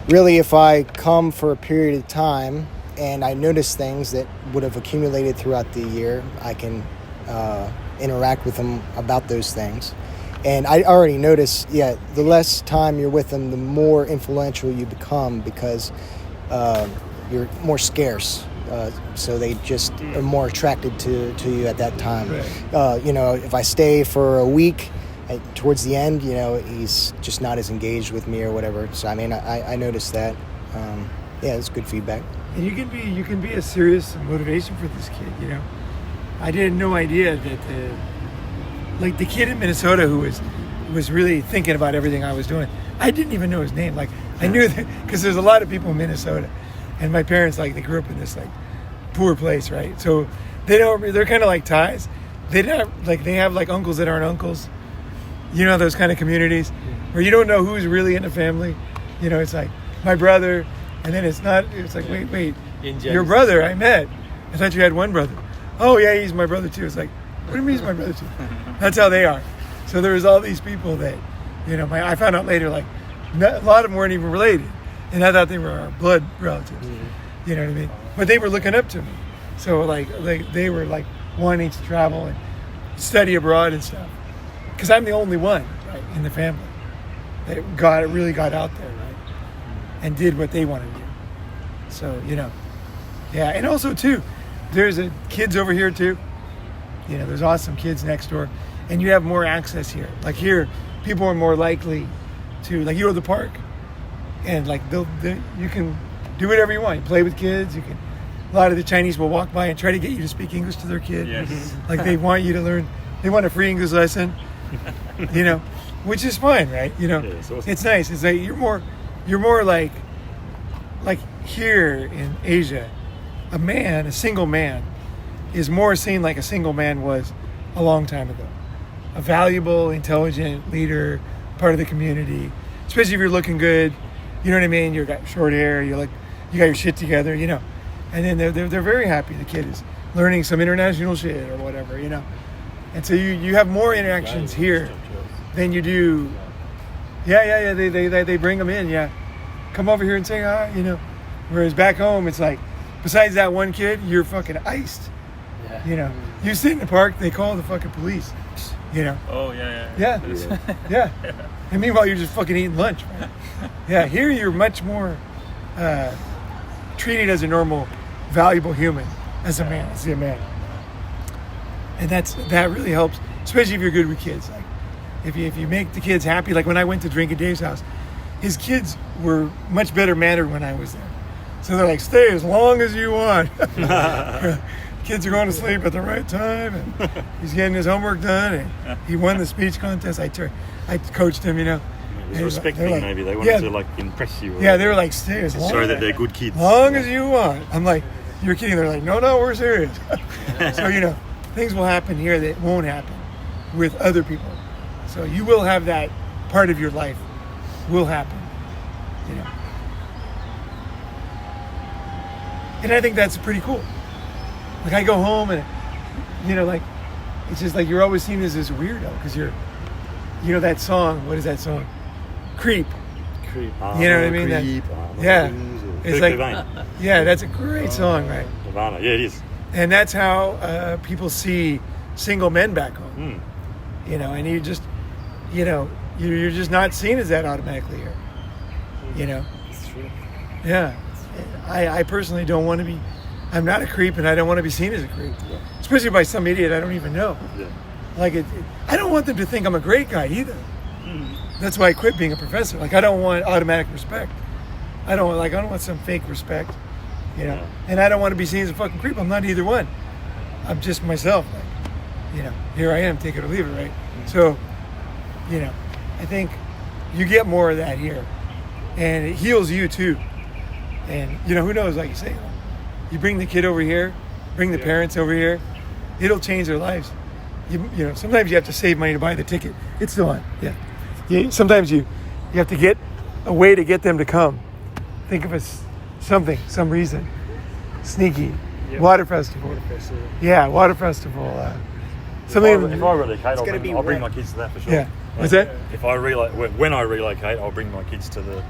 really, if I come for a period of time and I notice things that would have accumulated throughout the year, I can interact with them about those things. And I already noticed, the less time you're with them, the more influential you become, because you're more scarce. So they just are more attracted to you at that time. Right. If I stay for a week, towards the end, he's just not as engaged with me or whatever. So I mean, I noticed that. It's good feedback. And you can be a serious motivation for this kid. I had no idea that the kid in Minnesota who was really thinking about everything I was doing. I didn't even know his name. Like I knew that because there's a lot of people in Minnesota, and my parents they grew up in this poor place, right? So they're kind of like ties. They have uncles that aren't uncles. Those kind of communities where you don't know who's really in the family. It's like my brother, and then it's not. It's like wait, your brother I met. I thought you had one brother. Oh yeah, he's my brother too. It's like, what do you mean he's my brother too? That's how they are. So there was all these people that, I found out later, a lot of them weren't even related, and I thought they were our blood relatives. Mm-hmm. You know what I mean? But they were looking up to me, so they were wanting to travel and study abroad and stuff, because I'm the only one in the family that really got out there, right, and did what they wanted to do. So and also too, there's kids over here too. There's awesome kids next door, and you have more access here. Like here, people are more likely to you go to the park, and you can do whatever you want. You play with kids. You can. A lot of the Chinese will walk by and try to get you to speak English to their kid. Yes. They want you to learn. They want a free English lesson. Which is fine, right? it's awesome. It's nice. It's you're more like here in Asia, a single man, is more seen like a single man was a long time ago. A valuable, intelligent leader, part of the community, especially if you're looking good. You know what I mean? You got short hair. You got your shit together. And then they're very happy the kid is learning some international shit or whatever. And so you have more interactions here than you do. Yeah. They bring them in. Yeah, come over here and say hi. Whereas back home, it's besides that one kid, you're fucking iced. Yeah. You sit in the park, they call the fucking police. Oh yeah. Yeah. And meanwhile, you're just fucking eating lunch. Right? Yeah, here you're much more treated as a normal, valuable human, as a man, and that really helps, especially if you're good with kids. Like if you make the kids happy. Like when I went to drink at Dave's house, his kids were much better mannered when I was there. So they're like, stay as long as you want. Kids are going to sleep at the right time, and he's getting his homework done, and he won the speech contest. I coached him, It was a respect thing, like, maybe. They wanted to like impress you. Yeah, they were like, stay as show that they're good kids. long as you want. I'm like, you're kidding. They're like, no, we're serious. So, things will happen here that won't happen with other people. So you will have that part of your life will happen, And I think that's pretty cool. Like I go home and, like, it's just like you're always seen as this weirdo because you're, that song. What is that song? Creep. Creep. You know what I mean? Creep. Yeah. It's like, yeah, that's a great song, right? Nirvana. Yeah, it is. And that's how people see single men back home. And you just, you're just not seen as that automatically here. It's true. Yeah. I personally don't want to be. I'm not a creep, and I don't want to be seen as a creep, especially by some idiot I don't even know. Yeah. Like I don't want them to think I'm a great guy either. That's why I quit being a professor. Like I don't want automatic respect. I don't want some fake respect, Yeah. And I don't want to be seen as a fucking creep. I'm not either one. I'm just myself. Like, here I am, take it or leave it, right? So, I think you get more of that here, and it heals you too. And who knows? Like you say, you bring the kid over here, bring the parents over here, it'll change their lives. Sometimes you have to save money to buy the ticket. It's still on. Yeah. Sometimes you have to get a way to get them to come. Think of some reason. Sneaky. Yep. Water festival. Yeah, water festival. If I relocate, I'll bring my kids to that for sure. Yeah. What's that? When I relocate, I'll bring my kids to the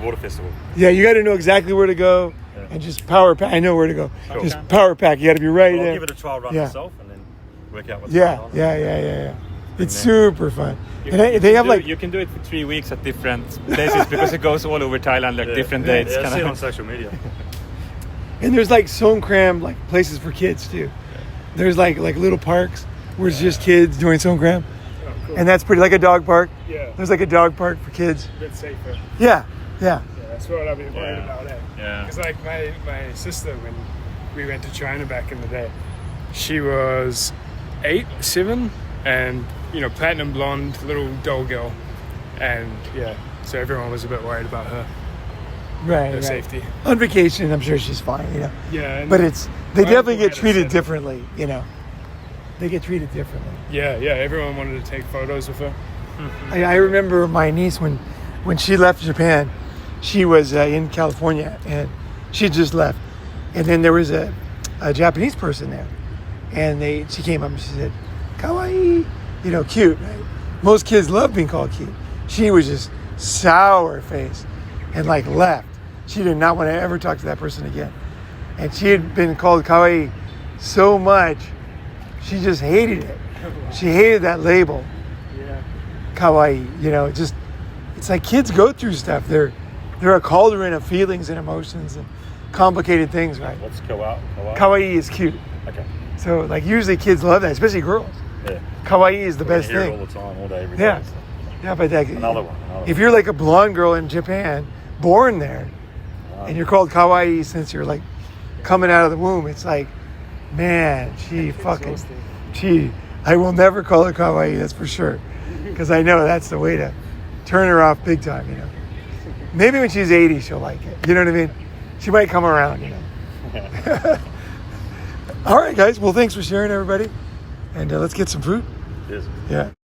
water festival. Yeah, you got to know exactly where to go and just power pack. I know where to go. Sure. Just power pack. You got to be right I'll there. give it a trial run myself and then work out what's Yeah. going on. Yeah. It's super fun. You can do it for 3 weeks at different places because it goes all over Thailand, different dates. Yeah, I see it on social media. And there's like Songkram, like places for kids too. Yeah. There's like little parks where it's just kids doing Songkram. Oh, cool. And that's pretty, like a dog park. Yeah. There's like a dog park for kids. A bit safer. Yeah. That's what I've been worried about. Yeah. Because like my sister, when we went to China back in the day, she was 7, and platinum blonde little doll girl, and so everyone was a bit worried about her. Right. Safety. On vacation, I'm sure she's fine, Yeah. But they definitely get treated differently, They get treated differently. Yeah. Everyone wanted to take photos with her. I remember my niece when she left Japan, she was in California and she just left, and then there was a Japanese person there, and she came up and she said, "Kawaii," cute, right? Most kids love being called cute. She was just sour face and left. She did not want to ever talk to that person again, and she had been called kawaii so much, she just hated it. She hated that label. Kawaii, it's like kids go through stuff. They're a cauldron of feelings and emotions and complicated things, right? What's kawaii? Kawaii is cute. Okay. So usually kids love that, especially girls. Yeah. Kawaii is the We're best gonna hear thing. it all the time, all day, every day. Yeah. So. Yeah, but Another one. If you're like a blonde girl in Japan, born there, and you're called kawaii since you're like coming out of the womb, it's like, man, I will never call her kawaii, that's for sure. Because I know that's the way to turn her off big time, Maybe when she's 80, she'll like it. You know what I mean? She might come around, All right, guys. Well, thanks for sharing, everybody. And let's get some food. Cheers. Yeah.